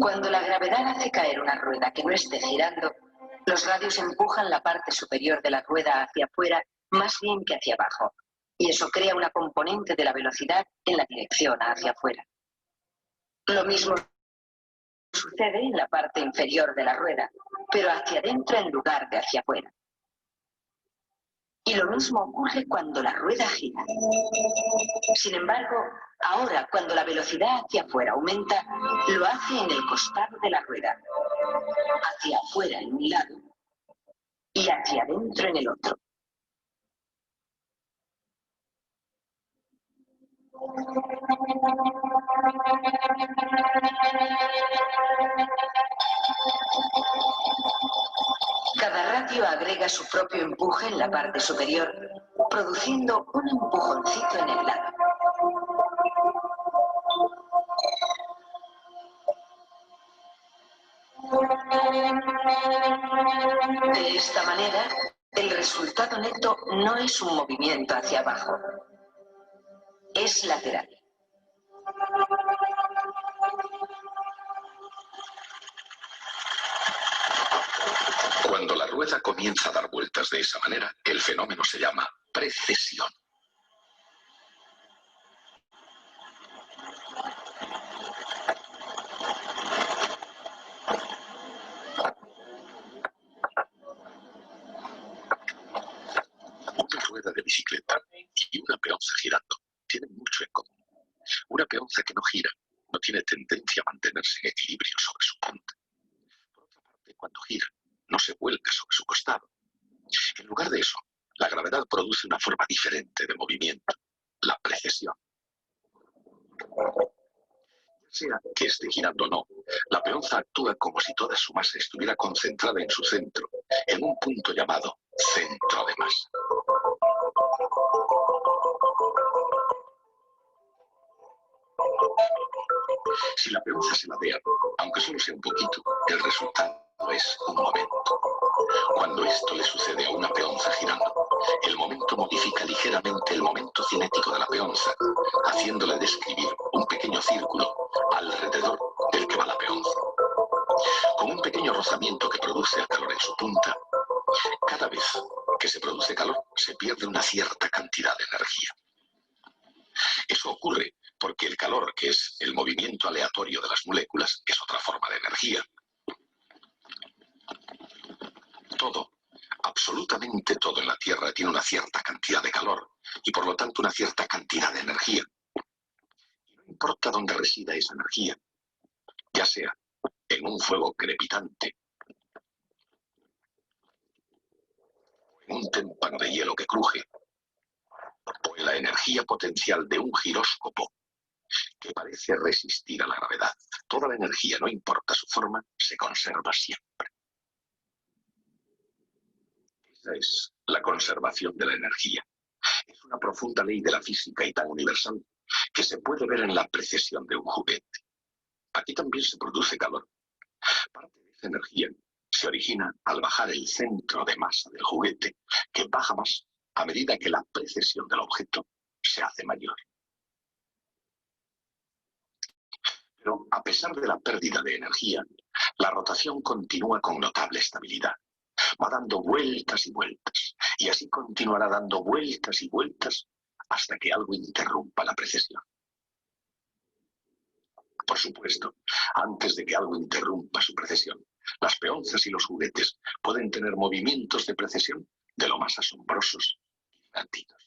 Cuando la gravedad hace caer una rueda que no esté girando, los radios empujan la parte superior de la rueda hacia afuera más bien que hacia abajo, y eso crea una componente de la velocidad en la dirección hacia afuera. Lo mismo sucede en la parte inferior de la rueda, pero hacia adentro en lugar de hacia afuera. Y lo mismo ocurre cuando la rueda gira. Sin embargo, ahora cuando la velocidad hacia afuera aumenta, lo hace en el costado de la rueda, hacia afuera en un lado y hacia adentro en el otro. Cada radio agrega su propio empuje en la parte superior, produciendo un empujoncito en el lado. De esta manera, el resultado neto no es un movimiento hacia abajo, es lateral. Cuando la rueda comienza a dar vueltas de esa manera, el fenómeno se llama precesión. Una rueda de bicicleta y una peonza girando tienen mucho en común. Una peonza que no gira no tiene tendencia a mantenerse en equilibrio sobre su punta. Por otra parte, cuando gira, no se vuelca sobre su costado. En lugar de eso, la gravedad produce una forma diferente de movimiento, la precesión. Ya sea que esté girando o no, la peonza actúa como si toda su masa estuviera concentrada en su centro, en un punto llamado centro de masa. Si la peonza se ladea, aunque solo sea un poquito, el resultado es un momento. Cuando esto le sucede a una peonza girando, el momento modifica ligeramente el momento cinético de la peonza, haciéndole describir un pequeño círculo alrededor del que va la peonza. Con un pequeño rozamiento que produce el calor en su punta, cada vez que se produce calor se pierde una cierta cantidad de energía. Eso ocurre porque el calor, que es el movimiento aleatorio de las moléculas, es otra forma de energía. Todo, absolutamente todo en la Tierra tiene una cierta cantidad de calor y por lo tanto una cierta cantidad de energía. Y no importa dónde resida esa energía, ya sea en un fuego crepitante, en un témpano de hielo que cruje, o en la energía potencial de un giróscopo que parece resistir a la gravedad. Toda la energía, no importa su forma, se conserva siempre. Esa es la conservación de la energía. Es una profunda ley de la física y tan universal que se puede ver en la precesión de un juguete. Aquí también se produce calor. Parte de esa energía se origina al bajar el centro de masa del juguete, que baja más a medida que la precesión del objeto se hace mayor. Pero a pesar de la pérdida de energía, la rotación continúa con notable estabilidad. Va dando vueltas y vueltas, y así continuará dando vueltas y vueltas hasta que algo interrumpa la precesión. Por supuesto, antes de que algo interrumpa su precesión, las peonzas y los juguetes pueden tener movimientos de precesión de lo más asombrosos y divertidos.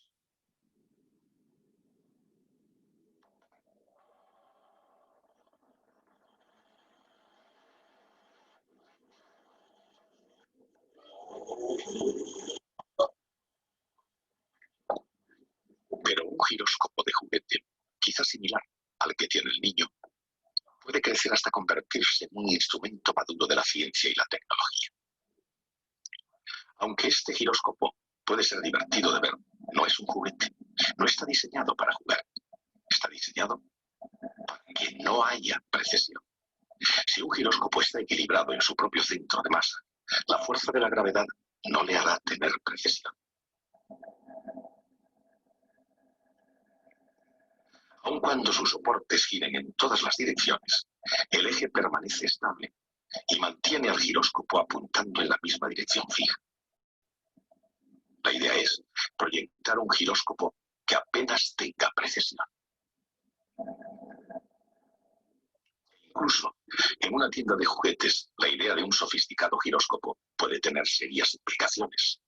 Pero un giróscopo de juguete, quizás similar al que tiene el niño, puede crecer hasta convertirse en un instrumento maduro de la ciencia y la tecnología. Aunque este giróscopo puede ser divertido de ver, no es un juguete, no está diseñado para jugar, está diseñado para que no haya precesión. Si un giróscopo está equilibrado en su propio centro de masa, la fuerza de la gravedad no le hará tener precesión. Aun cuando sus soportes giren en todas las direcciones, el eje permanece estable y mantiene al giróscopo apuntando en la misma dirección fija. La idea es proyectar un giróscopo que apenas tenga precesión. Incluso en una tienda de juguetes, la idea de un sofisticado giróscopo puede tener serias implicaciones.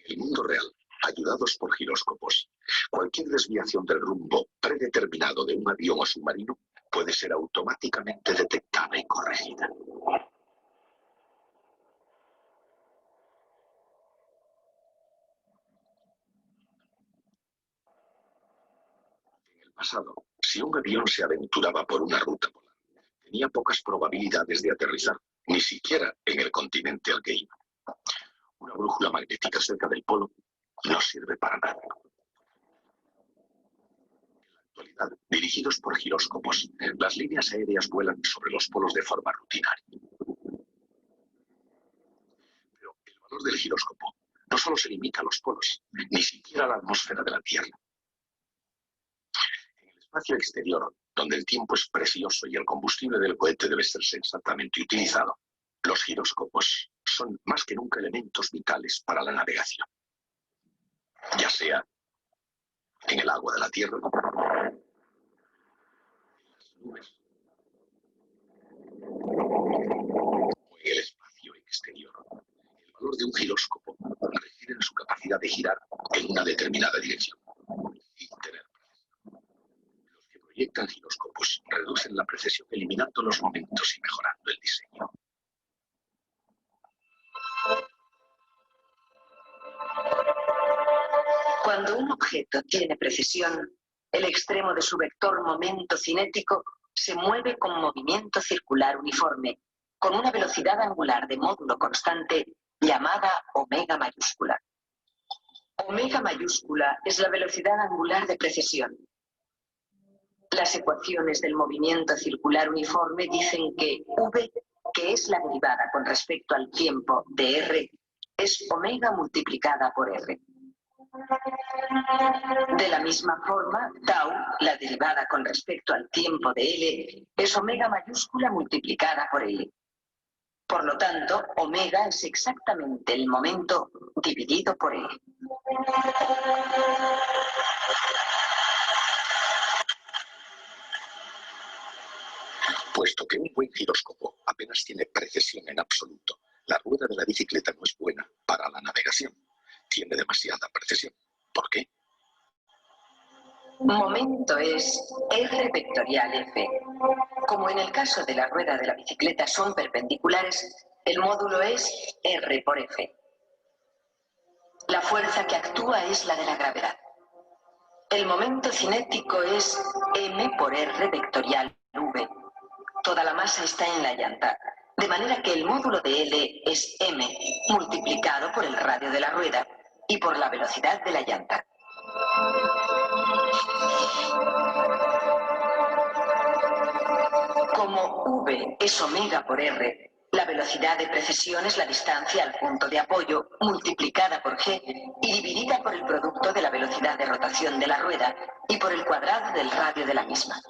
En el mundo real, ayudados por giróscopos, cualquier desviación del rumbo predeterminado de un avión o submarino puede ser automáticamente detectada y corregida. En el pasado, si un avión se aventuraba por una ruta polar, tenía pocas probabilidades de aterrizar, ni siquiera en el continente al que iba. Una brújula magnética cerca del polo no sirve para nada. En la actualidad, dirigidos por giróscopos, las líneas aéreas vuelan sobre los polos de forma rutinaria. Pero el valor del giróscopo no solo se limita a los polos, ni siquiera a la atmósfera de la Tierra. En el espacio exterior, donde el tiempo es precioso y el combustible del cohete debe ser sensatamente utilizado, los giróscopos son más que nunca elementos vitales para la navegación. Ya sea en el agua de la Tierra, en las nubes, o en el espacio exterior. El valor de un giróscopo reside en su capacidad de girar en una determinada dirección, sin tener precesión. Los que proyectan giróscopos reducen la precesión eliminando los momentos y mejorando el diseño. Cuando un objeto tiene precesión, el extremo de su vector momento cinético se mueve con movimiento circular uniforme, con una velocidad angular de módulo constante llamada omega mayúscula. Omega mayúscula es la velocidad angular de precesión. Las ecuaciones del movimiento circular uniforme dicen que V, que es la derivada con respecto al tiempo de R, es omega multiplicada por R. De la misma forma, tau, la derivada con respecto al tiempo de L, es omega mayúscula multiplicada por L. Por lo tanto, omega es exactamente el momento dividido por L. Puesto que un buen giróscopo apenas tiene precesión en absoluto, la rueda de la bicicleta no es buena para la navegación. Tiene demasiada precesión. ¿Por qué? Momento es R vectorial F. Como en el caso de la rueda de la bicicleta son perpendiculares, el módulo es R por F. La fuerza que actúa es la de la gravedad. El momento cinético es M por R vectorial V. Toda la masa está en la llanta, de manera que el módulo de L es M multiplicado por el radio de la rueda y por la velocidad de la llanta. Como V es omega por R, la velocidad de precesión es la distancia al punto de apoyo multiplicada por G y dividida por el producto de la velocidad de rotación de la rueda y por el cuadrado del radio de la misma.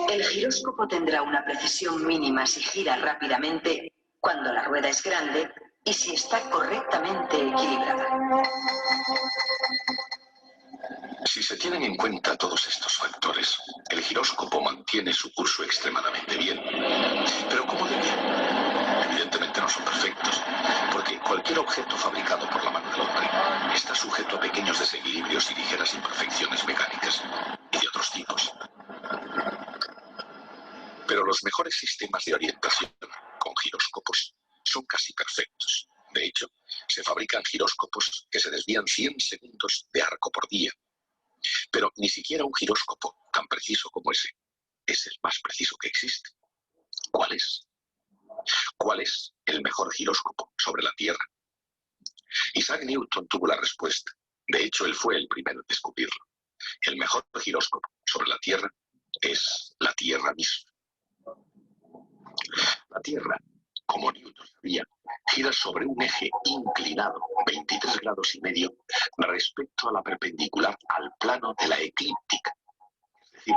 El giróscopo tendrá una precisión mínima si gira rápidamente cuando la rueda es grande y si está correctamente equilibrada. Si se tienen en cuenta todos estos factores, el giróscopo mantiene su curso extremadamente bien. ¿Pero cómo de bien? Evidentemente no son perfectos, porque cualquier objeto fabricado por la mano del sujeto a pequeños desequilibrios y ligeras imperfecciones mecánicas y de otros tipos. Pero los mejores sistemas de orientación con giróscopos son casi perfectos. De hecho, se fabrican giróscopos que se desvían 100 segundos de arco por día. Pero ni siquiera un giróscopo tan preciso como ese es el más preciso que existe. ¿Cuál es? ¿Cuál es el mejor giróscopo sobre la Tierra? Isaac Newton tuvo la respuesta. De hecho, él fue el primero en descubrirlo. El mejor giróscopo sobre la Tierra es la Tierra misma. La Tierra, como Newton sabía, gira sobre un eje inclinado 23 grados y medio respecto a la perpendicular al plano de la eclíptica, es decir,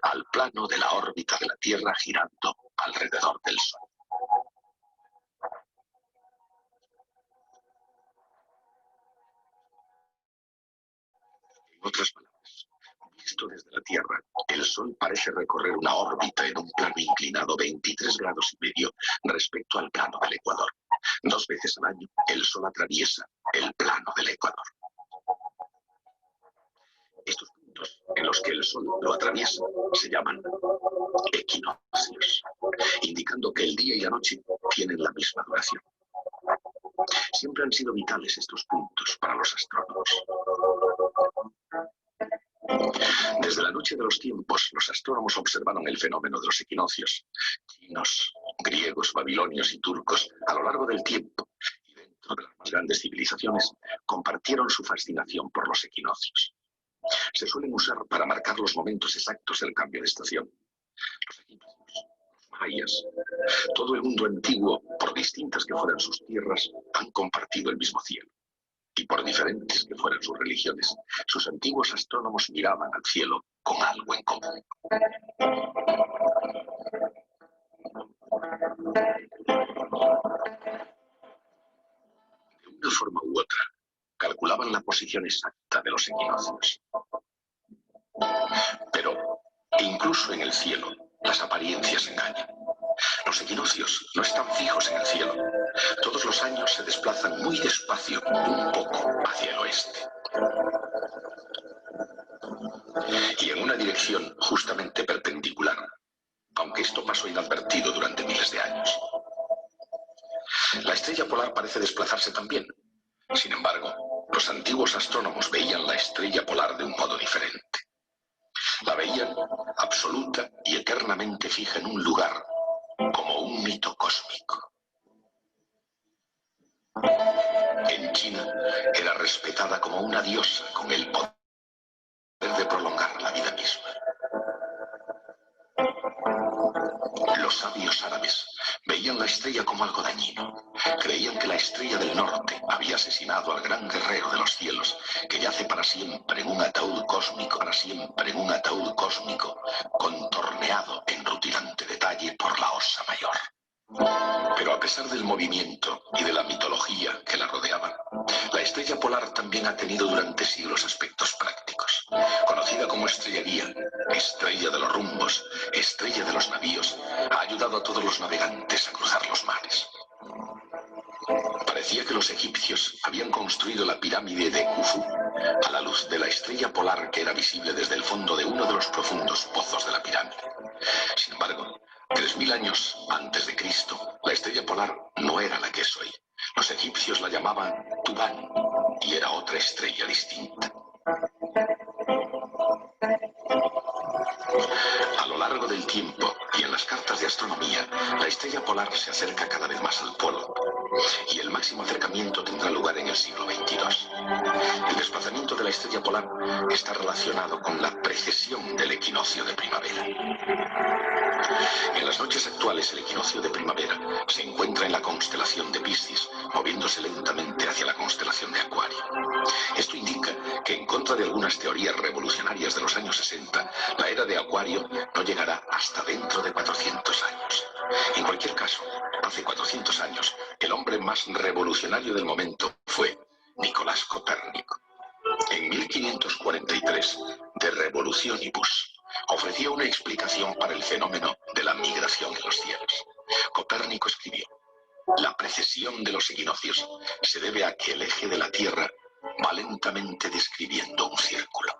al plano de la órbita de la Tierra girando alrededor del Sol. En otras palabras, visto desde la Tierra, el Sol parece recorrer una órbita en un plano inclinado 23 grados y medio respecto al plano del Ecuador. 2 veces al año, el Sol atraviesa el plano del Ecuador. Estos puntos en los que el Sol lo atraviesa se llaman equinoccios, indicando que el día y la noche tienen la misma duración. Siempre han sido vitales estos puntos para los astrónomos. Desde la noche de los tiempos, los astrónomos observaron el fenómeno de los equinoccios. Chinos, griegos, babilonios y turcos, a lo largo del tiempo, y dentro de las más grandes civilizaciones, compartieron su fascinación por los equinoccios. Se suelen usar para marcar los momentos exactos del cambio de estación. Los egipcios, los mayas, todo el mundo antiguo, por distintas que fueran sus tierras, han compartido el mismo cielo. Y por diferentes que fueran sus religiones, sus antiguos astrónomos miraban al cielo con algo en común. De una forma u otra, calculaban la posición exacta de los equinoccios. Pero, incluso en el cielo, las apariencias engañan. Los equinoccios no están fijos en el cielo. Todos los años se desplazan muy despacio, un poco hacia el oeste. Y en una dirección justamente perpendicular, aunque esto pasó inadvertido durante miles de años. La estrella polar parece desplazarse también. Sin embargo, los antiguos astrónomos veían la estrella polar de un modo diferente. La veían absoluta y eternamente fija en un lugar, como un mito cósmico. En China era respetada como una diosa con el poder de prolongar la vida misma. Los sabios árabes veían la estrella como algo dañino. Creían que la estrella del norte había asesinado al gran guerrero de los cielos, que yace para siempre en un ataúd cósmico, contorneado en rutilante detalle por la Osa Mayor. Pero a pesar del movimiento y de la mitología que la rodeaba, la estrella polar también ha tenido durante siglos aspectos prácticos. Conocida como estrella guía, estrella de los rumbos, estrella de los navíos, ha ayudado a todos los navegantes a cruzar los mares. Parecía que los egipcios habían construido la pirámide de Khufu a la luz de la estrella polar que era visible desde el fondo de uno de los profundos pozos de la pirámide. Sin embargo, 3000 años antes de Cristo, la estrella polar no era la que es hoy. Los egipcios la llamaban Tuban y era otra estrella distinta. A lo largo del tiempo y en las cartas de astronomía, la estrella polar se acerca cada vez más al polo y el máximo acercamiento tendrá lugar en el siglo XXII. El desplazamiento de la estrella polar está relacionado con la precesión del equinoccio de primavera. En las noches actuales, el equinoccio de primavera se encuentra en la constelación de Piscis, moviéndose lentamente hacia la constelación de Acuario. Esto indica que, en contra de algunas teorías revolucionarias de los años 60, la era de Acuario no llegará hasta dentro de 400 años. En cualquier caso, hace 400 años, el hombre más revolucionario del momento fue Nicolás Copérnico. En 1543, De Revolutionibus, ofreció una explicación para el fenómeno de la migración en los cielos. Copérnico escribió: la precesión de los equinoccios se debe a que el eje de la Tierra va lentamente describiendo un círculo.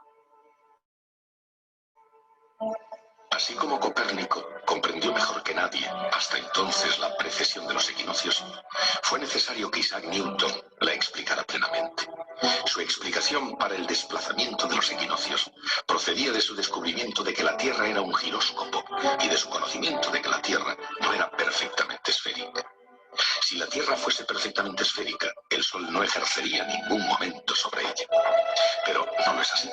Así como Copérnico comprendió mejor que nadie hasta entonces la precesión de los equinoccios, fue necesario que Isaac Newton la explicara plenamente. Su explicación para el desplazamiento de los equinoccios procedía de su descubrimiento de que la Tierra era un giróscopo y de su conocimiento de que la Tierra no era perfectamente esférica. Si la Tierra fuese perfectamente esférica, el Sol no ejercería ningún momento sobre ella. Pero no es así.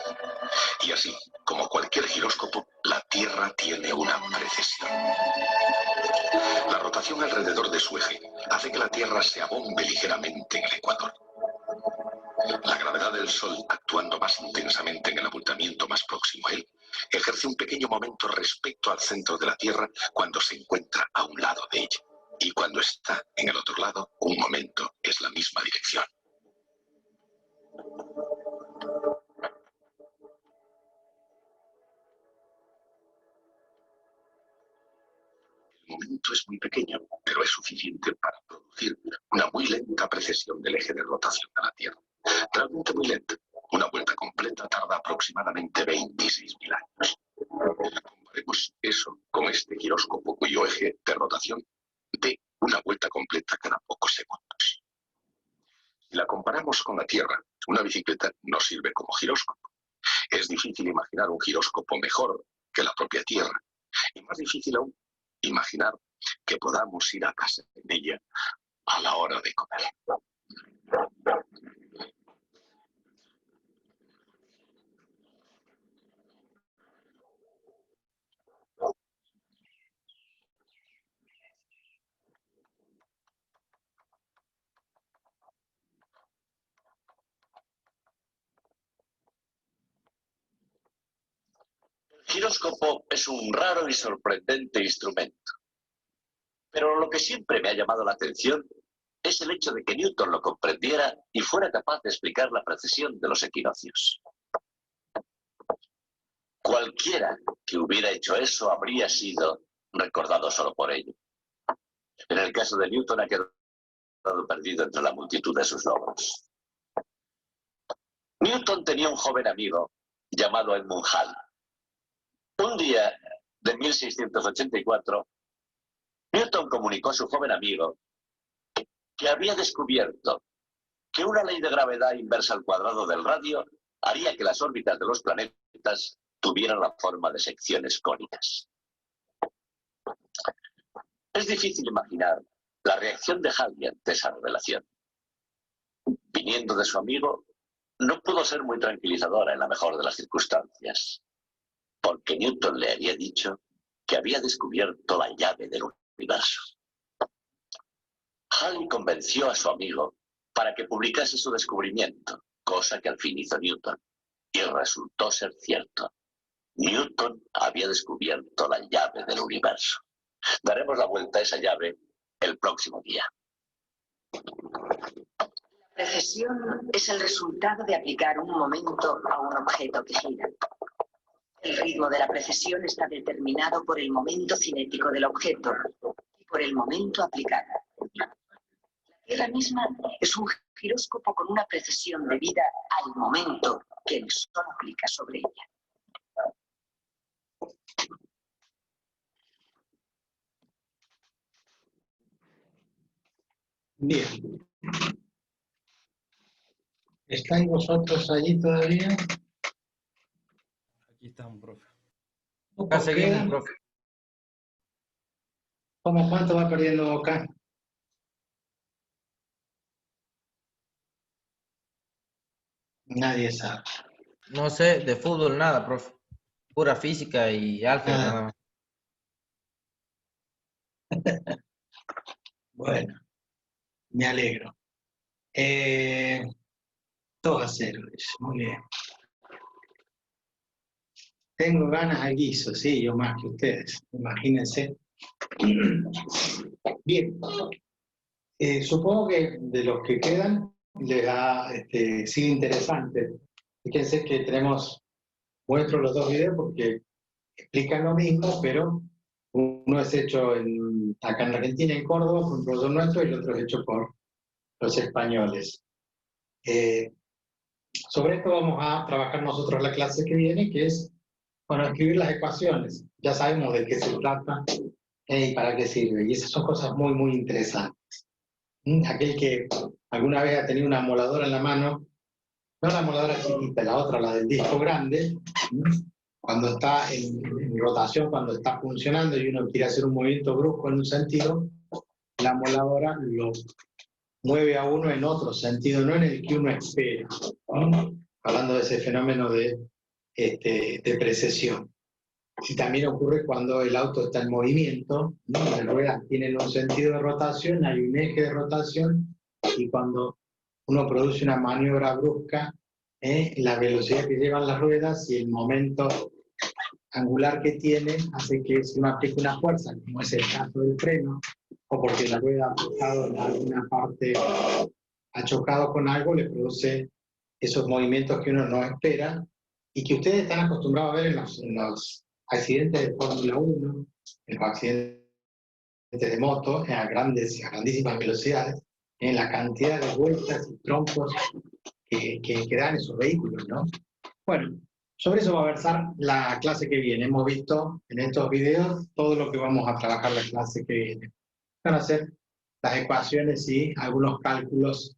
Y así, como cualquier giróscopo, la Tierra tiene una precesión. La rotación alrededor de su eje hace que la Tierra se abombe ligeramente en el ecuador. La gravedad del Sol, actuando más intensamente en el abultamiento más próximo a él, ejerce un pequeño momento respecto al centro de la Tierra cuando se encuentra a un lado de ella. Y cuando está en el otro lado, un momento es la misma dirección. El momento es muy pequeño, pero es suficiente para producir una muy lenta precesión del eje de rotación de la Tierra. Realmente muy lenta. Una vuelta completa tarda aproximadamente 26.000 años. Comparemos eso con este giróscopo cuyo eje de rotación de una vuelta completa cada pocos segundos. Si la comparamos con la Tierra, una bicicleta no sirve como giróscopo. Es difícil imaginar un giróscopo mejor que la propia Tierra. Y más difícil aún, imaginar que podamos ir a casa en ella a la hora de comer. El giróscopo es un raro y sorprendente instrumento. Pero lo que siempre me ha llamado la atención es el hecho de que Newton lo comprendiera y fuera capaz de explicar la precesión de los equinoccios. Cualquiera que hubiera hecho eso habría sido recordado solo por ello. En el caso de Newton ha quedado perdido entre la multitud de sus logros. Newton tenía un joven amigo llamado Edmund Halley. Un día de 1684, Newton comunicó a su joven amigo que había descubierto que una ley de gravedad inversa al cuadrado del radio haría que las órbitas de los planetas tuvieran la forma de secciones cónicas. Es difícil imaginar la reacción de Halley ante esa revelación. Viniendo de su amigo, no pudo ser muy tranquilizadora en la mejor de las circunstancias, porque Newton le había dicho que había descubierto la llave del universo. Halley convenció a su amigo para que publicase su descubrimiento, cosa que al fin hizo Newton, y resultó ser cierto. Newton había descubierto la llave del universo. Daremos la vuelta a esa llave el próximo día. La precesión es el resultado de aplicar un momento a un objeto que gira. El ritmo de la precesión está determinado por el momento cinético del objeto y por el momento aplicado. La Tierra misma es un giróscopo con una precesión debida al momento que el Sol aplica sobre ella. Bien. ¿Estáis vosotros allí todavía? Aquí estamos, profe. ¿Poco Acá seguimos, queda? profe. ¿Cómo cuánto va perdiendo Boca? Nadie sabe. No sé, de fútbol nada, profe. Pura física y álgebra nada más. Bueno, me alegro. 2-0, muy bien. Tengo ganas al guiso, sí, yo más que ustedes, imagínense. Bien, supongo que de los que quedan les ha sido interesante. Fíjense que tenemos, muestro los dos videos porque explican lo mismo, pero uno es hecho acá en Argentina, en Córdoba, por un profesor nuestro, y el otro es hecho por los españoles. Sobre esto vamos a trabajar nosotros la clase que viene, que es, bueno, escribir las ecuaciones. Ya sabemos de qué se trata y para qué sirve. Y esas son cosas muy, muy interesantes. Aquel que alguna vez ha tenido una moladora en la mano, no la moladora chiquita, la otra, la del disco grande, cuando está en rotación, cuando está funcionando y uno quiere hacer un movimiento brusco en un sentido, la moladora lo mueve a uno en otro sentido, no en el que uno espera. Hablando de ese fenómeno de precesión. Y también ocurre cuando el auto está en movimiento, ¿no? Las ruedas tienen un sentido de rotación, hay un eje de rotación, y cuando uno produce una maniobra brusca, la velocidad que llevan las ruedas y el momento angular que tiene hace que si uno aplique una fuerza, como es el caso del freno, o porque la rueda ha tocado en alguna parte, ha chocado con algo, le produce esos movimientos que uno no espera y que ustedes están acostumbrados a ver en los accidentes de Fórmula 1, en los accidentes de moto, a grandísimas velocidades, en la cantidad de vueltas y trompos que dan esos vehículos, ¿no? Bueno, sobre eso va a versar la clase que viene. Hemos visto en estos videos todo lo que vamos a trabajar la clase que viene. Van a ser las ecuaciones y algunos cálculos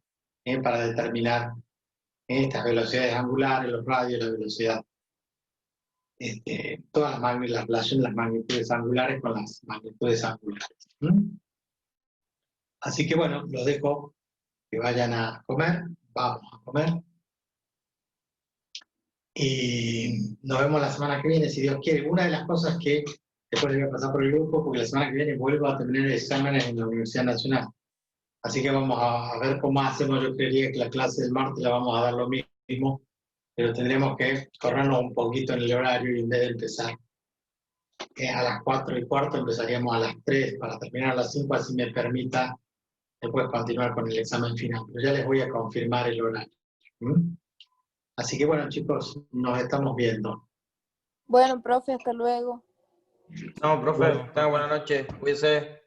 para determinar estas velocidades angulares, los radios, la velocidad, todas las relaciones de las magnitudes angulares con las magnitudes angulares. Así que bueno, los dejo que vayan a comer, vamos a comer. Y nos vemos la semana que viene, si Dios quiere. Una de las cosas que después les voy a pasar por el grupo, porque la semana que viene vuelvo a tener exámenes en la Universidad Nacional. Así que vamos a ver cómo hacemos. Yo creería que la clase del martes la vamos a dar lo mismo, pero tendremos que corrernos un poquito en el horario y en vez de empezar a las 4:15, empezaríamos a las 3 para terminar a las 5, así me permita después continuar con el examen final. Pero ya les voy a confirmar el horario. Así que bueno, chicos, nos estamos viendo. Bueno, profe, hasta luego. No, profe, tenga buena noche, cuídese.